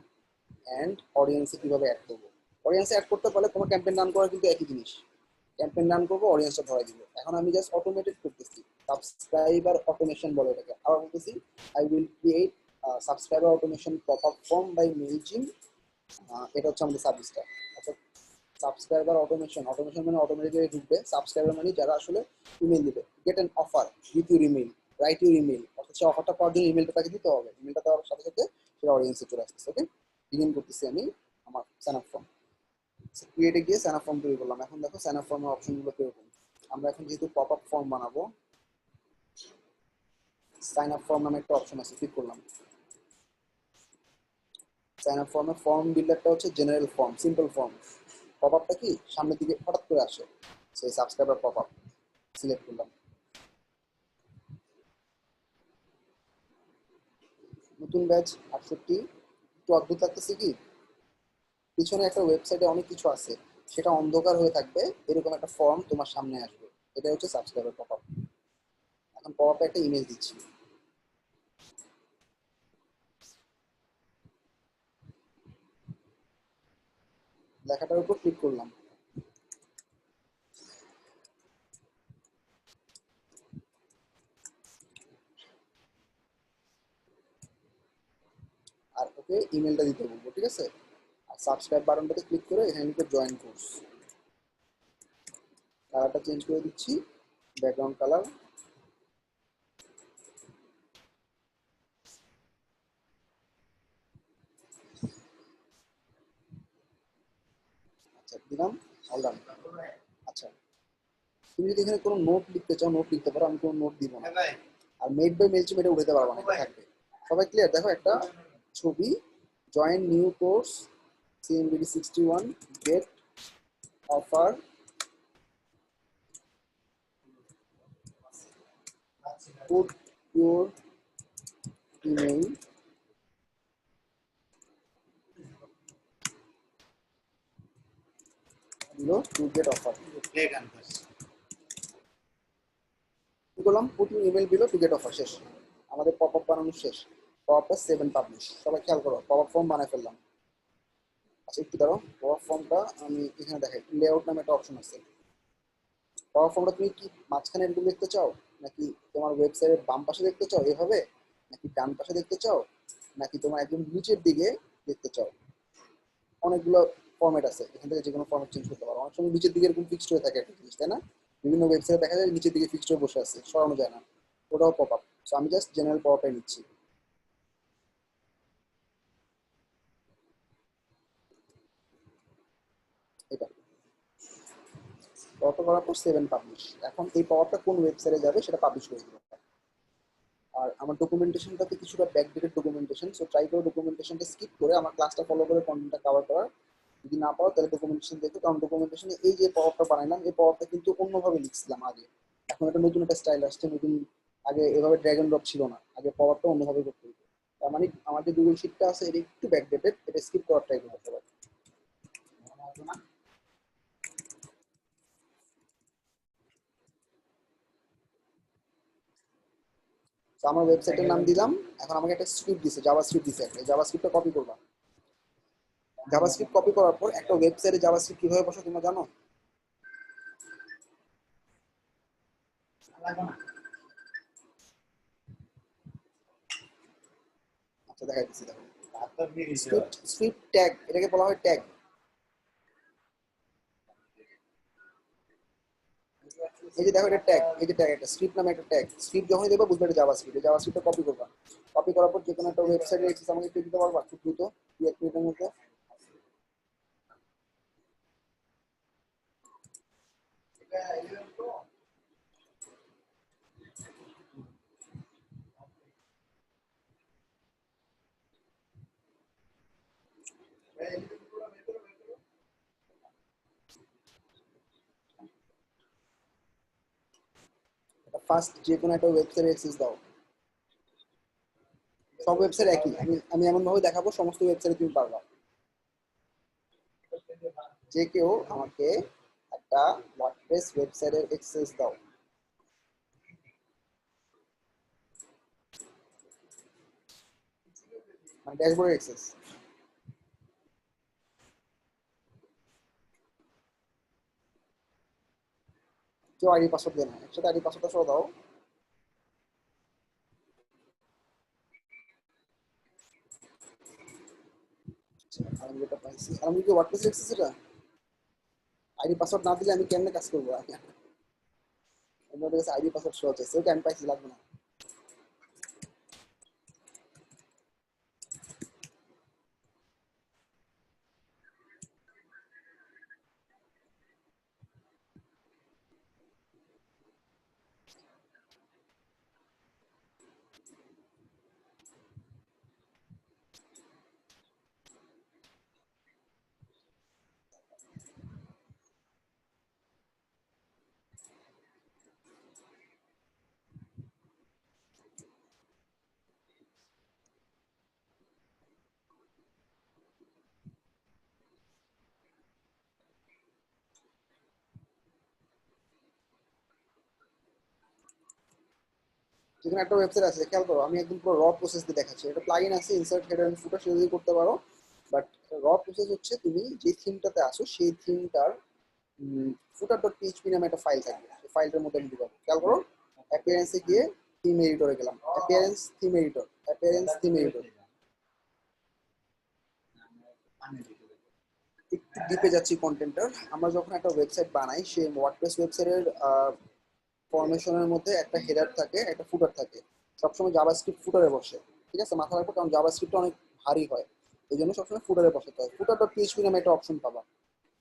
and অডিয়েন্সে কিভাবে অ্যাড করবো। অডিয়েন্সে অ্যাড করতে পারলে তোমার ক্যাম্পেইন রান করা কিন্তু একই জিনিস। ক্যাম্পেইন রান করবো, অডিয়েন্সটা ধরাই দিব। এখন আমি জাস্ট অটোমেটেড করতেছি, সাবস্ক্রাইবার অটোমেশন বলে এটাকে। আবার বলতেছি, I will create subscriber automation pop up form by Mailchimp. এটা হচ্ছে আমাদের সার্ভিসটা। অর্থাৎ সাবস্ক্রাইবার অটোমেশন, অটোমেশন মানে অটোমেটিক্যালি ঢুকবে, সাবস্ক্রাইবার মানে যারা আসলে ইমেল দিবে। Get an offer with your email, right your email, অর্থাৎ সেই অফারটা পাওয়ার জন্য ইমেলটা তাকে দিতে হবে। ইমেলটা দেওয়ার সাথে সাথে সেটা অডিয়েন্সে চলে আসতেছে। ওকে, বিগিন করতেছি আমি আমার সাইন আপ ফর্ম। ক্রিয়েটে গিয়ে সাইন আপ ফর্ম তৈরি করলাম। এখন দেখো সাইন আপ ফর্মের অপশনগুলো কিরকম। আমরা এখন যেহেতু পপ আপ ফর্ম বানাবো, সাইন আপ ফর্ম নামে একটা অপশন আছে, ক্লিক করলাম। সাইন আপ ফর্মে ফর্ম বিল্ডারটা হচ্ছে general form, simple form. Pop আপটা কি সামনের দিকে হঠাৎ করে আসে, সো সেই সাবস্ক্রাইবার পপ আপ সিলেক্ট করলাম। নতুন ব্যাচ 68। একটু অদ্ভুত লাগতেছে কি, পিছনে একটা ওয়েবসাইটে অনেক কিছু আছে, সেটা অন্ধকার হয়ে থাকবে, এরকম একটা ফর্ম তোমার সামনে আসবে, এটা হচ্ছে সাবস্ক্রাইবার পপ আপ। এখন পপ আপে একটা ইমেজ দিচ্ছি, লেখাটার উপর ক্লিক করলাম, আর ওকে ইমেলটা দিতে বলবো, ঠিক আছে। আর সাবস্ক্রাইব বাটনটাতে ক্লিক করে এখানে লিখে জয়েন কোর্স, কালারটা চেঞ্জ করে দিচ্ছি, ব্যাকগ্রাউন্ড কালার। আচ্ছা দিলাম, অল ডান। আচ্ছা তুমি যদি এখানে কোনো নোট লিখতে চাও নোট লিখতে পারো, আমি কোনো নোট দিব না। আর মেড বাই মেলচিম এটা উঠাতে পারবো না, এটা থাকবে। সবাই ক্লিয়ার? দেখো একটা ছবি, join new course CMBD 61, get offer, put your email, below to get offer। কি করলাম? Put your email below to get offer, শেষ। আমাদের পপ আপ বানানো শেষ। পপ আপটা 7 পাবলিশ। সবাই খেয়াল করো, পপ আপ ফর্ম বানায় ফেললাম। আচ্ছা একটু দাঁড়াও, পপ আপ ফর্মটা আমি এখানে দেখাই, লেআউট নামে একটা অপশন আছে। পপ আপ ফর্মটা তুমি কি মাঝখানে এরকম দেখতে চাও, নাকি তোমার ওয়েবসাইটের বাম পাশে দেখতে চাও এভাবে, নাকি ডান পাশে দেখতে চাও, নাকি তোমার একদম নিচের দিকে দেখতে চাও? অনেকগুলো ফরম্যাট আছে, এখান থেকে যে কোনো ফরম্যাট চেঞ্জ করতে পারো। অনেক সময় নিচের দিকে এরকম ফিক্সড হয়ে থাকে একটা জিনিস, তাই না? বিভিন্ন ওয়েবসাইটে দেখা যায় নিচের দিকে ফিক্সড হয়ে বসে আছে, সরানো যায় না, ওটাও পপ আপ। সো আমি জাস্ট জেনারেল পপ আপে নিচ্ছি এটা। পপ আপ করার পর 7 পাবলিশ। এখন এই পপ আপটা কোন ওয়েবসাইটে যাবে সেটা পাবলিশ করে দিবে। আর আমার ডকুমেন্টেশনটাতে কিছুটা ব্যাকডেটেড ডকুমেন্টেশন, সো ট্রাই করো ডকুমেন্টেশনটা স্কিপ করে আমার ক্লাসটা ফলো করে কন্টেন্টটা কভার করার। যদি না পারো তাহলে ডকুমেন্টেশন দেখো, কারণ ডকুমেন্টেশনে এই যে পাওয়ারটা বানাইলাম, এই পাওয়ারটা কিন্তু অন্যভাবে লিখছিলাম আগে। এখন এটা নতুন একটা স্টাইল আসছে, নতুন। আগে এভাবে ড্র্যাগ এন্ড ড্রপ ছিল না, আগে পাওয়ারটা অন্যভাবে করতে হতো। তার মানে আমার যে গুগল শিটটা আছে এটা একটু ব্যাকডেটেড, এটা স্কিপ করার ট্রাই করতে পারো। তো আমার ওয়েবসাইটের নাম দিলাম, এখন আমাকে একটা স্ক্রিপ্ট দিছে, জাভা স্ক্রিপ্ট দিছে, একটা জাভা স্ক্রিপ্টটা কপি করবা। জাভা স্ক্রিপ্ট কপি করার পর একটা ওয়েবসাইটে জাভা স্ক্রিপ্ট কিভাবে বসে তোমরা জানো? আচ্ছা দেখাই দিচ্ছি, দেখো। স্ক্রিপ্ট স্ক্রিপ্ট ট্যাগ, এটাকে বলা হয় ট্যাগ। এই যে দেখো এটা ট্যাগ, এই যে ট্যাগ, একটা স্ক্রিপ্ট নামে একটা ট্যাগ। স্ক্রিপ্ট যখনই দেখবা বুঝবে এটা জাভা স্ক্রিপ্ট। জাভা স্ক্রিপ্টটা কপি করবা, কপি করার পর যে কোনো একটা ওয়েবসাইটে এক্সেস আমাকে একটু দিতে পারবা খুব দ্রুত, 2-1 মিনিটের মধ্যে? ফার্স্ট যে কোনো একটা ওয়েবসাইটে এক্সেস দাও। সব ওয়েবসাইট একই, আমি এমন ভাবে দেখাবো সমস্ত ওয়েবসাইটে তুমি পারবা। যে কেউ আমাকে একটা ওয়ার্ডপ্রেস ওয়েবসাইটের এক্সেস দাও। মানে ড্যাশবোর্ডের এক্সেস। কেউ আইডি পাসওয়ার্ড দেয় না, একসাথে আইডি পাসওয়ার্ডটা সহ দাও। আমি যেটা পাইছি, আমি কি ওয়ার্ডপ্রেস এক্সেস এটা আইডি পাসওয়ার্ড না দিলে আমি কেমনে কাজ করবো? আমাদের কাছে আইডি পাসওয়ার্ড শো হচ্ছে, ওটা আমি পাইছি, লাগবে না। যেখানে একটা ওয়েবসাইট আছে খেয়াল করো, আমি একদম পুরো র প্রসেস দিয়ে দেখাচ্ছি। এটা প্লাগইন আছে ইনসার্ট হেডার এন্ড ফুটার, সেটা দিয়ে করতে পারো। বাট র প্রসেস হচ্ছে তুমি যে থিমটাতে আসো সেই থিমটার ফুটার ডট পিএইচপি নামে একটা ফাইল থাকবে, সেই ফাইলটার মধ্যে আমি ঢুকাবো। খেয়াল করো, অ্যাপিয়ারেন্সে গিয়ে থিম এডিটরে গেলাম, appearance theme editor, appearance theme editor, একটু ডিপে যাচ্ছি কন্টেন্টার। আমরা যখন একটা ওয়েবসাইট বানাই, সেই ওয়ার্ডপ্রেস ওয়েবসাইটের ফরমেশনের মধ্যে একটা হেডার থাকে, একটা ফুটার থাকে। সবসময় জাভাস্ক্রিপ্ট ফুটারে বসে, ঠিক আছে, মাথা রাখবো, কারণ জাভাস্ক্রিপ্ট অনেক ভারী হয়, এই জন্য সবসময় ফুটারে বসাতে হয়। ফুটার ডট পিএইচপি নামে একটা অপশন পাবা,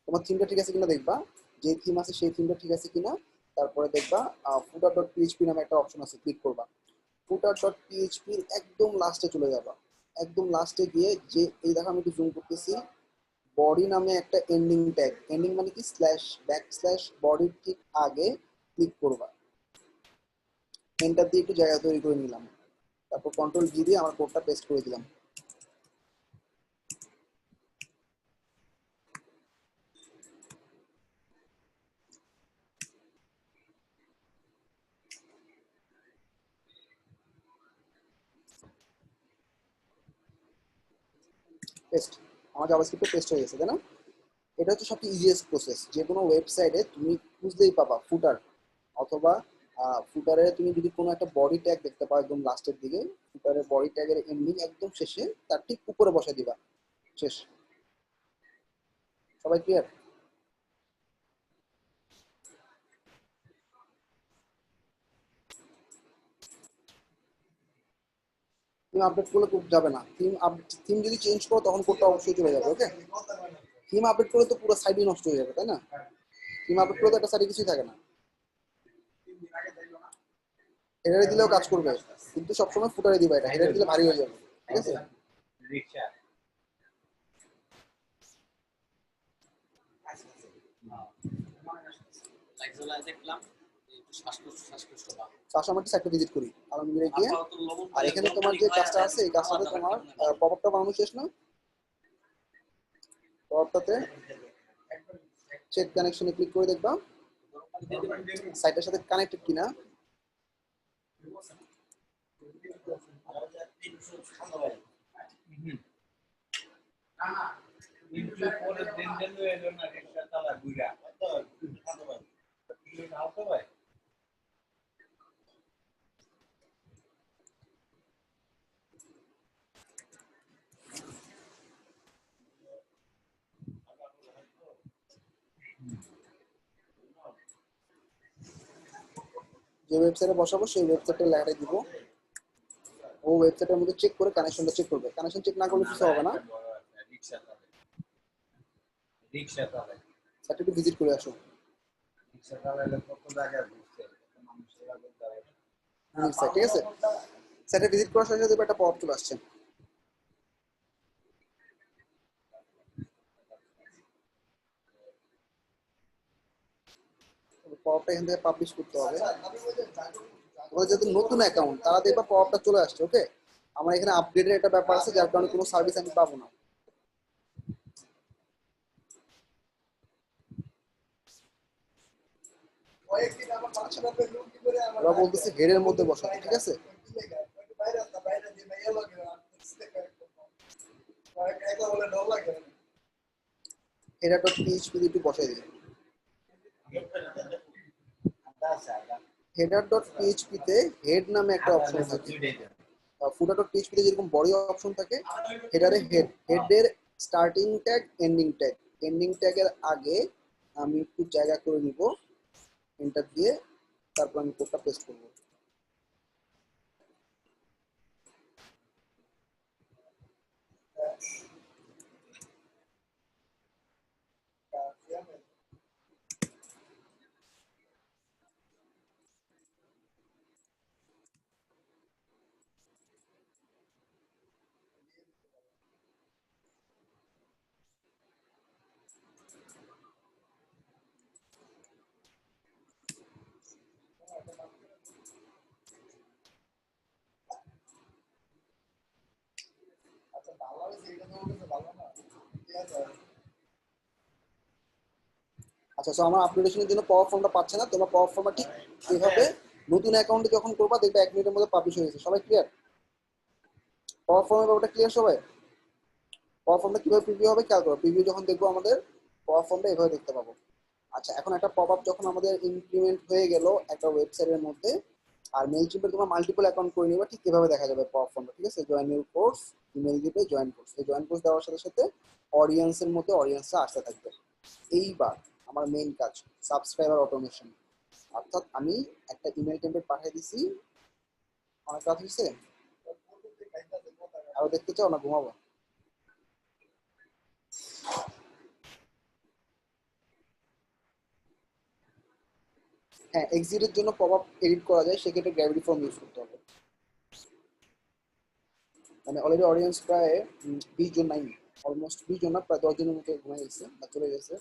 তোমার থিমটা ঠিক আছে কিনা দেখবা, যে থিম আছে সেই থিমটা ঠিক আছে কিনা, তারপরে দেখবা ফুটার ডট পিএইচপি নামে একটা অপশন আছে, ক্লিক করবা। ফুটার ডট পিএইচপির একদম লাস্টে চলে যাবা, একদম লাস্টে গিয়ে যে এই দেখো আমি একটু জুম করতেছি, বডি নামে একটা এন্ডিং ট্যাগ, এন্ডিং মানে কি স্ল্যাশ ব্যাক স্ল্যাশ বডির ঠিক আগে ক্লিক করবা। এন্টার দিয়ে একটু জায়গা তৈরি করে নিলাম, তারপর কন্ট্রোল জি দিয়ে আমার কোডটা পেস্ট করে দিলাম। পেস্ট, আমার জাভাস্ক্রিপ্টে পেস্ট হয়ে গেছে, তাই না? এটা হচ্ছে সবচেয়ে ইজিয়েস্ট প্রসেস। যে কোনো ওয়েবসাইটে তুমি খুঁজলেই পাবা ফুটার, অথবা ফুটারে তুমি যদি কোনো একটা বডি ট্যাগ দেখতে পাও একদম লাস্টের দিকে, ফুটারের বডি ট্যাগের এন্ডিং একদম শেষে তার ঠিক উপরে বসে দিবা, শেষ। সবাই ক্লিয়ার? থিম আপডেট করলে কোড যাবে না, থিম যদি চেঞ্জ করো তখন কোডটা অবশ্যই চলে যাবে। ওকে, থিম আপডেট করলে তো পুরো সাইডই নষ্ট হয়ে যাবে, তাই না? থিম আপডেট করলে তো একটা সাইডে কিছুই থাকে না। হেডারে দিলেও কাজ করবে, কিন্তু সবসময় ফুটারে দিবা, এটা হেডারে দিলে ভারী হয়ে যাবে, ঠিক আছে? শ্বাসমূটি সাইটে ভিজিট করি আলমগীরে গিয়ে। আর এখানে তোমার যে কাজটা আছে এই কাজটাতে তোমার পপআপটা বানানো শেষ না? পপআপটাতে চেক কানেকশনে ক্লিক করে দেখবা সাইটের সাথে কানেক্টেড কিনা। যে ওয়েবসাইটে বসাবো সেই ওয়েবসাইটের লেখাটা দিব, ও ওয়েবসাইটের মধ্যে চেক করে কানেকশনটা চেক করবে। কানেকশন চেক না করলে কিছু হবে না। সাইটে একটু ভিজিট করে আসো। ঠিক আছে, সাইটে ভিজিট করার সাথে সাথে একটা পপআপ চলে আসছে। পপআপটা এখান থেকে পাবলিশ করতে হবে। তোমাদের যাদের নতুন অ্যাকাউন্ট তারা দেখবা পপআপটা চলে আসছে। ওকে, আমার এখানে আপডেটের একটা ব্যাপার আছে, যার কারণে কোনো সার্ভিস আমি পাবো না। ওরা বলতেছে হেডের মধ্যে বসাতে, ঠিক আছে? হেডার ডট পিএইচপি দিয়ে একটু বসাই দিই। হেডার ডট পিএইচপি তে হেড নামে একটা অপশন থাকে, ফুটার ডট পিএইচপি তে যেরকম বডি অপশন থাকে, হেডারে হেডের starting tag ending tag, ending ট্যাগের আগে আমি একটু জায়গা করে নিব, এন্টার দিয়ে তারপর আমি কোডটা পেস্ট করব। আচ্ছা, সো আমার আপডেটেশনের জন্য পাওয়ার ফর্মটা পাচ্ছে না, তোমরা পাওয়ার ফর্মটা ঠিক এইভাবে নতুন অ্যাকাউন্টে যখন করবা দেখবে 1 মিনিটের মধ্যে পাবলিশ হয়ে গেছে। সবাই ক্লিয়ার? পাওয়ার ফর্মের ব্যাপারটা ক্লিয়ার সবাই? পাওয়ার ফর্মটা কিভাবে প্রিভিউ হবে খেয়াল করো। প্রিভিউ যখন দেখবো আমাদের পাওয়ার ফর্মটা এভাবে দেখতে পাবো। আচ্ছা, এখন একটা পপ আপ যখন আমাদের ইমপ্লিমেন্ট হয়ে গেল একটা ওয়েবসাইটের মধ্যে, আর মেইলচিম্পে তোমরা মাল্টিপল অ্যাকাউন্ট করে নিবা, ঠিক কিভাবে দেখা যাবে পাওয়ার ফর্মটা, ঠিক আছে? জয়েন ইউর কোর্স, ইমেল দিবে জয়েন কোর্স। এই জয়েন কোর্স দেওয়ার সাথে সাথে অডিয়েন্সের মধ্যে অডিয়েন্সরা আসতে থাকবে। এইবার আমার মেইন কাজ সাবস্ক্রাইবার অটোমেশন, অর্থাৎ আমি একটা ইমেল টেমপ্লেট পাঠিয়ে দিছি। অনেক কাজ হয়েছে, আরো দেখতে চাও না ঘুমাবো? হ্যাঁ, এক্সিটের জন্য পপ আপ এডিট করা যায়, সেক্ষেত্রে গ্র্যাভিটি ফর্ম ইউজ করতে হবে। মানে অলরেডি অডিয়েন্স প্রায় 20 জন নাই, অলমোস্ট 20 জন না, প্রায় 10 জনের মতো ঘুমাই গেছে বা চলে গেছে।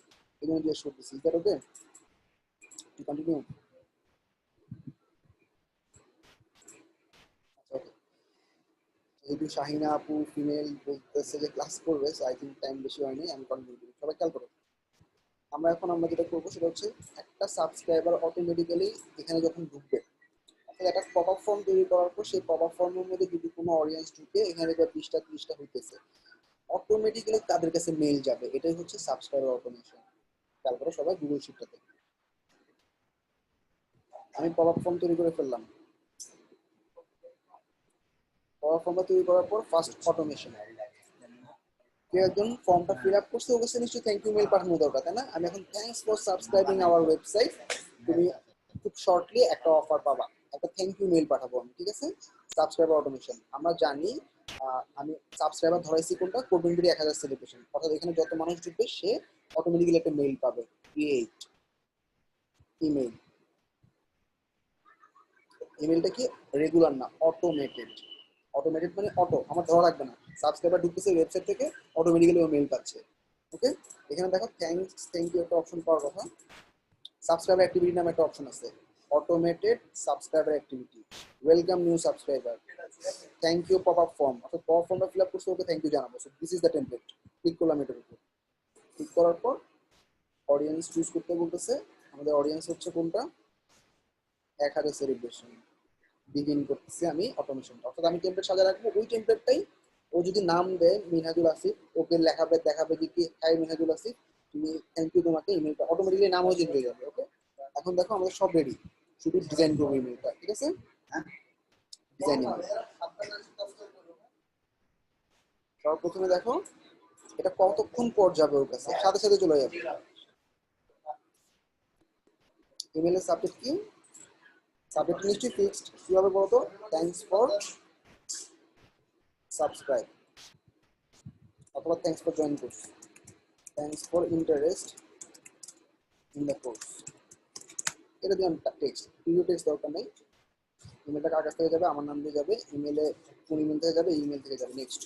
এই জন্য জিজ্ঞেস করতেছি, এটা ওকে টু কন্টিনিউ? আচ্ছা, ওকে। যেহেতু শাহিনা আপু ফিমেল বলতেছে যে ক্লাস করবে, সো আই থিঙ্ক টাইম বেশি হয়নি, আমি কন্টিনিউ করি। সবাই খেয়াল করো, আমরা যেটা করবো সেটা হচ্ছে একটা সাবস্ক্রাইবার অটোমেটিক্যালি এখানে যখন ঢুকবে, অর্থাৎ একটা পপ আপ ফর্ম তৈরি করার পর সেই পপ আপ ফর্মের মধ্যে যদি কোনো অডিয়েন্স ঢুকে, এখানে যে 20টা 30টা হইতেছে, অটোমেটিক্যালি তাদের কাছে মেইল যাবে। এটাই হচ্ছে সাবস্ক্রাইবার অটোমেশন। খেয়াল করো সবাই গুগল শিটটাতে। আমি পপ আপ ফর্ম তৈরি করে ফেললাম। পপ আপ ফর্মটা তৈরি করার পর ফার্স্ট অটোমেশন, কেউ একজন ফর্মটা ফিল আপ করছে, ওকে নিশ্চয়ই থ্যাংক ইউ মেল পাঠানো দরকার, তাই না? আমি এখন thanks for subscribing hour website, তুমি খুব শর্টলি একটা অফার পাবা, একটা থ্যাংক ইউ মেল পাঠাবো আমি, ঠিক আছে? সাবস্ক্রাইবার অটোমেশন আমরা জানি। আমি সাবস্ক্রাইবার ধরাইছি কোনটা, কোডবিন্ডুরি 1000 সেলিব্রেশন, অর্থাৎ এখানে যত মানুষ ঢুকবে সে অটোমেটিক্যালি একটা মেইল পাবে। ক্রিয়েট ইমেল, ইমেলটা কি রেগুলার না, অটোমেটেড। অটোমেটেড মানে অটো, আমার ধরা লাগবে না, সাবস্ক্রাইবার ঢুকতেছে ওয়েবসাইট থেকে, অটোমেটিক্যালি ও মেইল পাচ্ছে। ওকে, এখানে দেখো থ্যাংক ইউ একটা অপশন পাওয়ার কথা। সাবস্ক্রাইবার অ্যাক্টিভিটি নামে একটা অপশন আছে, automated subscriber activity, welcome new subscriber, thank you pop up form, অর্থাৎ পপ আপ ফর্মটা ফিল আপ করছে, ওকে থ্যাংক ইউ জানাবো। So this is the template. Click করলাম এটার উপর। ক্লিক করার পর অডিয়েন্স চুজ করতে বলতেছে। আমাদের অডিয়েন্স হচ্ছে কোনটা, 1000 সেলিব্রেশন। বিগিন করতেছি আমি অটোমেশনটা, অর্থাৎ আমি টেমপ্লেট সাজা রাখবো। ওই টেমপ্লেটটাই ও যদি নাম দেয় মিনহাজুল আসিফ, ওকে দেখাবে যে কি হাই মিনহাজুল আসিফ, তুমি থ্যাংক ইউ, তোমাকে ইমেলটা অটোমেটিক্যালি নামও চেঞ্জ হয়ে যাবে। ওকে, এখন দেখো আমাদের সব রেডি, শুধু ডিজাইন করবো ইমেলটা, ঠিক আছে? ডিজাইন ইমেল সর্বপ্রথমে দেখো এটা কতক্ষণ পর যাবে ওর কাছে, সাথে সাথে চলে যাবে। ইমেলের সাবজেক্ট কি? সাবজেক্ট নিশ্চয়ই ফিক্সড, কি হবে বলতো? থ্যাঙ্কস ফর সাবস্ক্রাইব, অথবা thanks for join course, thanks for interest in the course. এটা দিলাম টেক্সট, প্রিভিউ টেক্সট দরকার নেই। ইমেলটা কার কাছ থেকে যাবে, আমার নাম দিয়ে যাবে। ইমেলে কোন ইমেল থেকে যাবে, ইমেল থেকে যাবে। নেক্সট,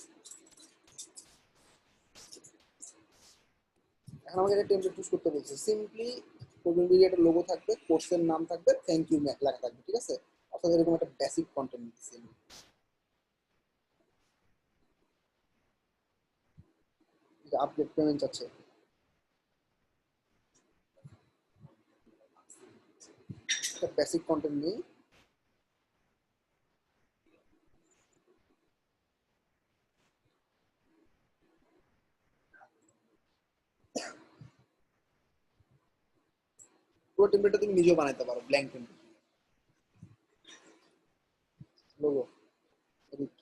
এখন আমাকে একটা টেমপ্লেট চুজ করতে বলছে। সিম্পলি কোডবিন্ডুরি একটা লোগো থাকবে, কোর্সের নাম থাকবে, থ্যাংক ইউ লেখা থাকবে, ঠিক আছে? অর্থাৎ এরকম একটা বেসিক কন্টেন্ট দিচ্ছি আমি। আপডেট পেমেন্ট আছে, একটা বেসিক কন্টেন্ট নিয়ে পুরো টেমপ্লেটটা তুমি নিজেও বানাতে পারো, blank template. Logo edit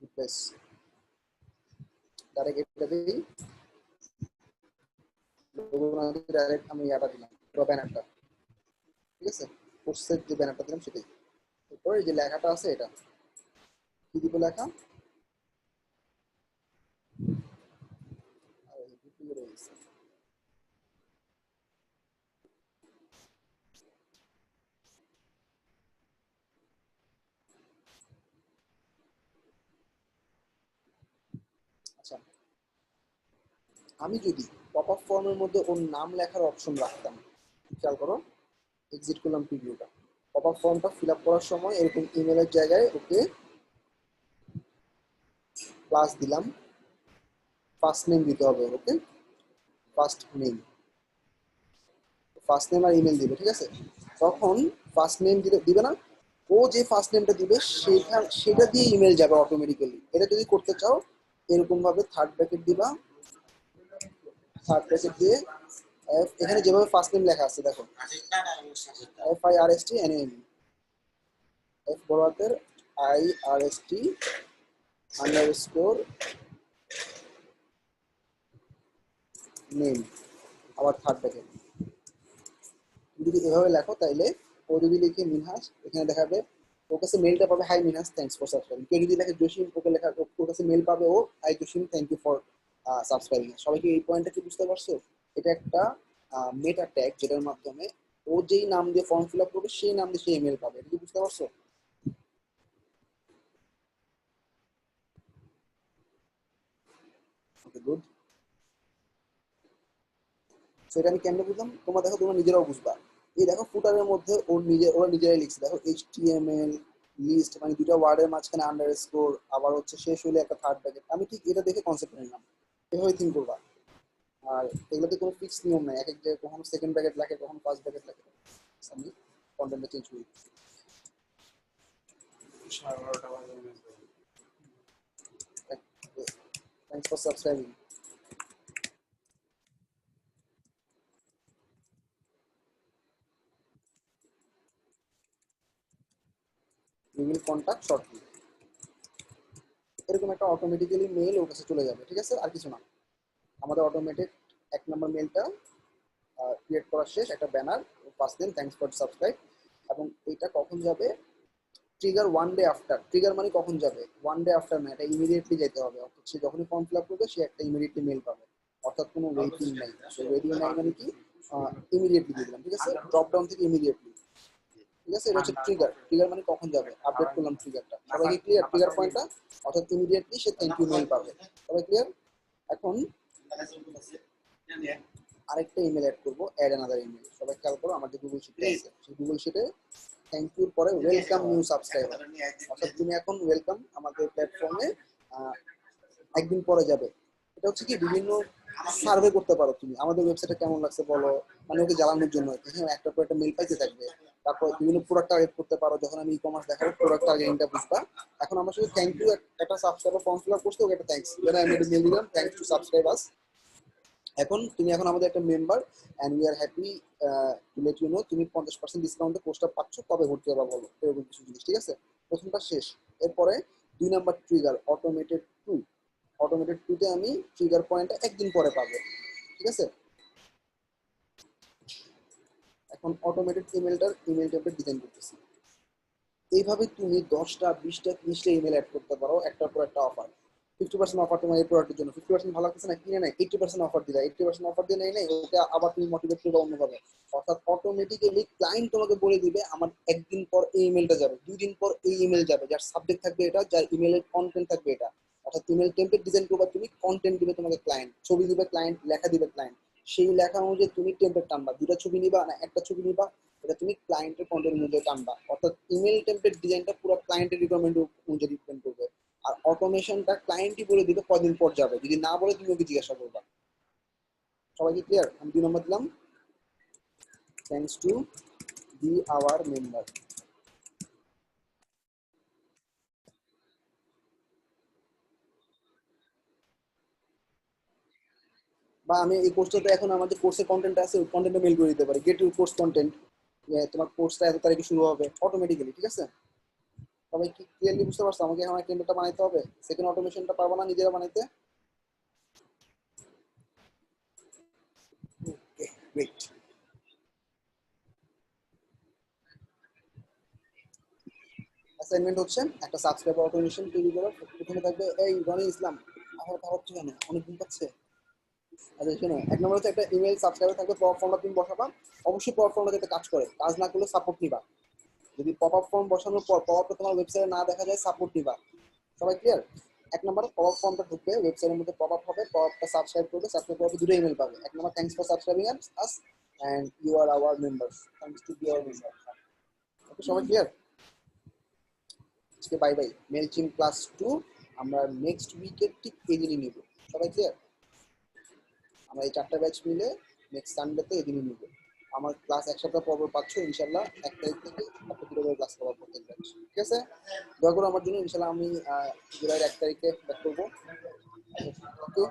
replace, direct এটা দিই, লোগো না দিয়ে ডাইরেক্ট আমি ইয়াটা দিলাম, পুরো ব্যানারটা, ঠিক আছে? কোর্সের যে ব্যানারটা দিলাম সেটাই। এরপর এই যে লেখাটা আছে, এটা কি দিব লেখা? আর এই দুটো রয়েছে। আচ্ছা, আমি যদি পপ আপ ফর্মের মধ্যে ওর নাম লেখার অপশন রাখতাম, খেয়াল করো, এক্সিট করলাম প্রিভিউটা, পপ আপ ফর্মটা ফিল আপ করার সময় এরকম ইমেলের জায়গায় ওকে প্লাস দিলাম, ফার্স্ট নেম দিতে হবে। ওকে, ফার্স্ট নেম আর ইমেল দিবে, ঠিক আছে? তখন ফার্স্ট নেম দিবে না, ও যে ফার্স্ট নেমটা দিবে সেটা দিয়ে ইমেল যাবে অটোমেটিক্যালি। এটা যদি করতে চাও এরকম ভাবে থার্ড ব্র্যাকেট দিবা, থার্ড ব্র্যাকেট দিয়ে এখানে যেভাবে ফার্স্ট নেম লেখা আছে দেখো, FIRSTNAME, এফ বড় হাতের IRST আন্ডারস্কোর নেম, আবার থার্ড ব্র্যাকেট। তুমি যদি এভাবে লেখো তাইলে ও যদি লিখে মিনহাস, এখানে দেখাবে ওর কাছে মেলটা পাবে, hi Minhas thanks for subscribing. কেউ যদি লেখে জসিম, ওকে লেখা ওর কাছে মেল পাবে ও, hi Jasim thank you for subscribing. সবাইকে এই পয়েন্টটা কি বুঝতে পারছো? এটা একটা মেটা ট্যাগ যেটার মাধ্যমে ও যেই নাম দিয়ে ফর্ম ফিল আপ করবে সেই নাম দিয়ে সে ইমেল পাবে। এটা কি বুঝতে পারছো? ওকে, গুড। সেটা আমি কেমনে বুঝলাম তোমরা দেখো, তোমরা নিজেরাও বুঝবা। এই দেখো ফুটারের মধ্যে ওরা নিজেরাই লিখছে, দেখো HTML লিস্ট, মানে দুটো ওয়ার্ডের মাঝখানে আন্ডারস্কোর, আবার হচ্ছে শেষ হইলে একটা থার্ড ব্র্যাকেট। আমি ঠিক এটা দেখে কনসেপ্ট নিলাম, এভাবে থিঙ্ক করবা। আর এগুলোতে কোনো ফিক্স নিয়ম নাই, এক এক জায়গায় কখনো সেকেন্ড ব্র্যাকেট লাগে, কখনো ফার্স্ট ব্র্যাকেট লাগে। আমি কন্টেন্টটা চেঞ্জ করি। Thanks for subscribing. We will contact shortly. এরকম একটা অটোমেটিক্যালি মেল ওর কাছে চলে যাবে, ঠিক আছে? আর কিছু না, আমাদের অটোমেটেড এক নম্বর মেলটা ক্রিয়েট করা শেষ। একটা banner, first name thanks for subscribe, এবং এটা কখন যাবে? Trigger 1 day after. ট্রিগার মানে কখন যাবে? 1 ডে আফটার না, এটা ইমিডিয়েটলি যেতে হবে। অর্থাৎ সে যখনই ফর্ম ফিল আপ করবে সে একটা ইমিডিয়েটলি মেল পাবে, অর্থাৎ কোনো ওয়েটিং নাই। ওয়েটিং নাই মানে কি? ইমিডিয়েটলি দিয়ে দিলাম, ঠিক আছে? ড্রপ ডাউন থেকে ইমিডিয়েটলি, ঠিক আছে? এটা হচ্ছে ট্রিগার। ট্রিগার মানে কখন যাবে, আপডেট করলাম ট্রিগারটা। সবাইকে ক্লিয়ার ট্রিগার পয়েন্টটা? অর্থাৎ ইমিডিয়েটলি সে থ্যাংক ইউ মেল পাবে। সবাই ক্লিয়ার? এখন আরেকটা ইমেল অ্যাড করবো, অ্যাড অ্যানাদার ইমেল। সবাই খেয়াল করো, আমার যে গুগল শিট আছে সেই গুগল শিটে থ্যাংক ইউর পরে ওয়েলকাম নিউ সাবস্ক্রাইবার, অর্থাৎ তুমি এখন ওয়েলকাম আমাদের প্ল্যাটফর্মে একদিন পরে যাবে। এটা হচ্ছে কি, বিভিন্ন সার্ভে করতে পারো তুমি, আমাদের ওয়েবসাইটে কেমন লাগছে বলো, মানে ওকে জ্বালানোর জন্য। হ্যাঁ, একটা পর একটা মেল পাইতে থাকবে। তারপর বিভিন্ন প্রোডাক্ট টার্গেট করতে পারো, যখন আমি ই কমার্স দেখাবো প্রোডাক্ট টার্গেটিংটা বুঝবা। এখন আমরা শুধু থ্যাংক ইউ, একটা সাবস্ক্রাইবার ফর্ম ফিল আপ করতে ওকে একটা থ্যাংকস, যেটা আমি একটা মেল দিলাম, থ্যাংকস টু সাবস্ক্রাইব আস। এখন তুমি এখন আমাদের একটা member, and we are happy to let you know তুমি 50% ডিসকাউন্টে কোর্সটা পাচ্ছ, কবে ভর্তি হবা বলো, এরকম কিছু জিনিস, ঠিক আছে? প্রথমটা শেষ। এরপরে 2 number trigger automated two. Automated টুতে আমি ট্রিগার পয়েন্টটা একদিন পরে পাবো, ঠিক আছে? এখন অটোমেটেড ইমেল টেমপ্লেট ডিজাইন করতেছি। এইভাবে তুমি 10টা 20টা 30টা ইমেল অ্যাড করতে পারো, একটার পর একটা অফার। 50% অফার তোমার এই প্রোডাক্টের জন্য, 50% ভালো লাগতেছে না, কিনে নেয়, 80% অফার দিলা, 80% অফার দিয়ে নেই ওটা আবার তুমি মোটিভেট করবে অন্যভাবে। অর্থাৎ অটোমেটিক্যালি ক্লায়েন্ট তোমাকে বলে দিবে আমার একদিন পর এই ইমেলটা যাবে, 2 দিন পর এই ইমেল যাবে, যার সাবজেক্ট থাকবে এটা, যার ইমেলের কন্টেন্ট থাকবে এটা। অর্থাৎ ইমেল টেমপ্লেট ডিজাইন করবা তুমি, কন্টেন্ট দিবে তোমাকে ক্লায়েন্ট, ছবি দিবে ক্লায়েন্ট, লেখা দিবে ক্লায়েন্ট। সেই লেখা অনুযায়ী তুমি টেমপ্লেট টানবা, 2টা ছবি নিবা না একটা ছবি নিবা, এটা তুমি ক্লায়েন্টের কন্টেন্ট অনুযায়ী টানবা। অর্থাৎ ইমেল টেমপ্লেট ডিজাইনটা পুরো ক্লায়েন্টের রিকোয়ারমেন্ট অনুযায়ী ডিপেন্ড করবে। আর অটোমেশনটা ক্লায়েন্টই বলে দিবে কদিন পর যাবে, যদি না বলে তুমি ওকে জিজ্ঞাসা করবা। সবাইকে ক্লিয়ার? আমি 2 নম্বর দিলাম, thanks to be our member. বা আমি এই কোর্সটাতে এখন আমাদের কোর্সের কন্টেন্ট আছে, ওই কন্টেন্টে মেল করে দিতে পারি, গেট ইউর কোর্স কন্টেন্ট, তোমার কোর্সটা এত তারিখে শুরু হবে অটোমেটিক্যালি, ঠিক আছে? সবাই কি ক্লিয়ারলি বুঝতে পারছো? আমাকে আমার টেমপ্লেটটা বানাইতে হবে, সেকেন্ড অটোমেশনটা পারবো না নিজেরা বানাইতে? ওকে, গ্রেট। অ্যাসাইনমেন্ট হচ্ছে একটা সাবস্ক্রাইবার অটোমেশন তৈরি করো। প্রথমে থাকবে, এই রনি ইসলাম আমার ভাবছো কেন, অনেক দিন পাচ্ছে। আচ্ছা শোনো, 1 নম্বর হচ্ছে একটা ইমেল সাবস্ক্রাইবার থাকবে, পপ আপ ফর্মটা তুমি বসাবা। অবশ্যই পপ আপ ফর্মটা যাতে কাজ করে, কাজ না করলে সাপোর্ট নিবা। যদি পপ আপ ফর্ম বসানোর পর পপ আপটা তোমার ওয়েবসাইটে না দেখা যায়, সাপোর্ট নিবা। সবাই ক্লিয়ার? 1 নম্বরে পপ আপ ফর্মটা ঢুকবে, ওয়েবসাইটের মধ্যে পপ আপ হবে, পপ আপটা সাবস্ক্রাইব করবে, সাবস্ক্রাইব করার পর 2টা ইমেল পাবে। 1 নম্বর thanks for subscribing us and you are our members, thanks to be our member. Okay, সবাই ক্লিয়ার? আজকে বাই বাই। মেলচিম ক্লাস 2 আমরা নেক্সট উইকের ঠিক এই দিনই নিব। সবাই ক্লিয়ার? আমরা এই 4টা ব্যাচ মিলে নেক্সট সানডেতে এই দিনই নিব। আমার ক্লাস এক সপ্তাহ পর পর পাচ্ছ ইনশাল্লাহ। 1 তারিখ থেকে আপনার দুটো করে ক্লাস করাবো প্রত্যেক ব্যাচ, ঠিক আছে? দোয়া করো আমার জন্য, ইনশাল্লাহ আমি জুলাইয়ের 1 তারিখে ব্যাক করবো। ওকে।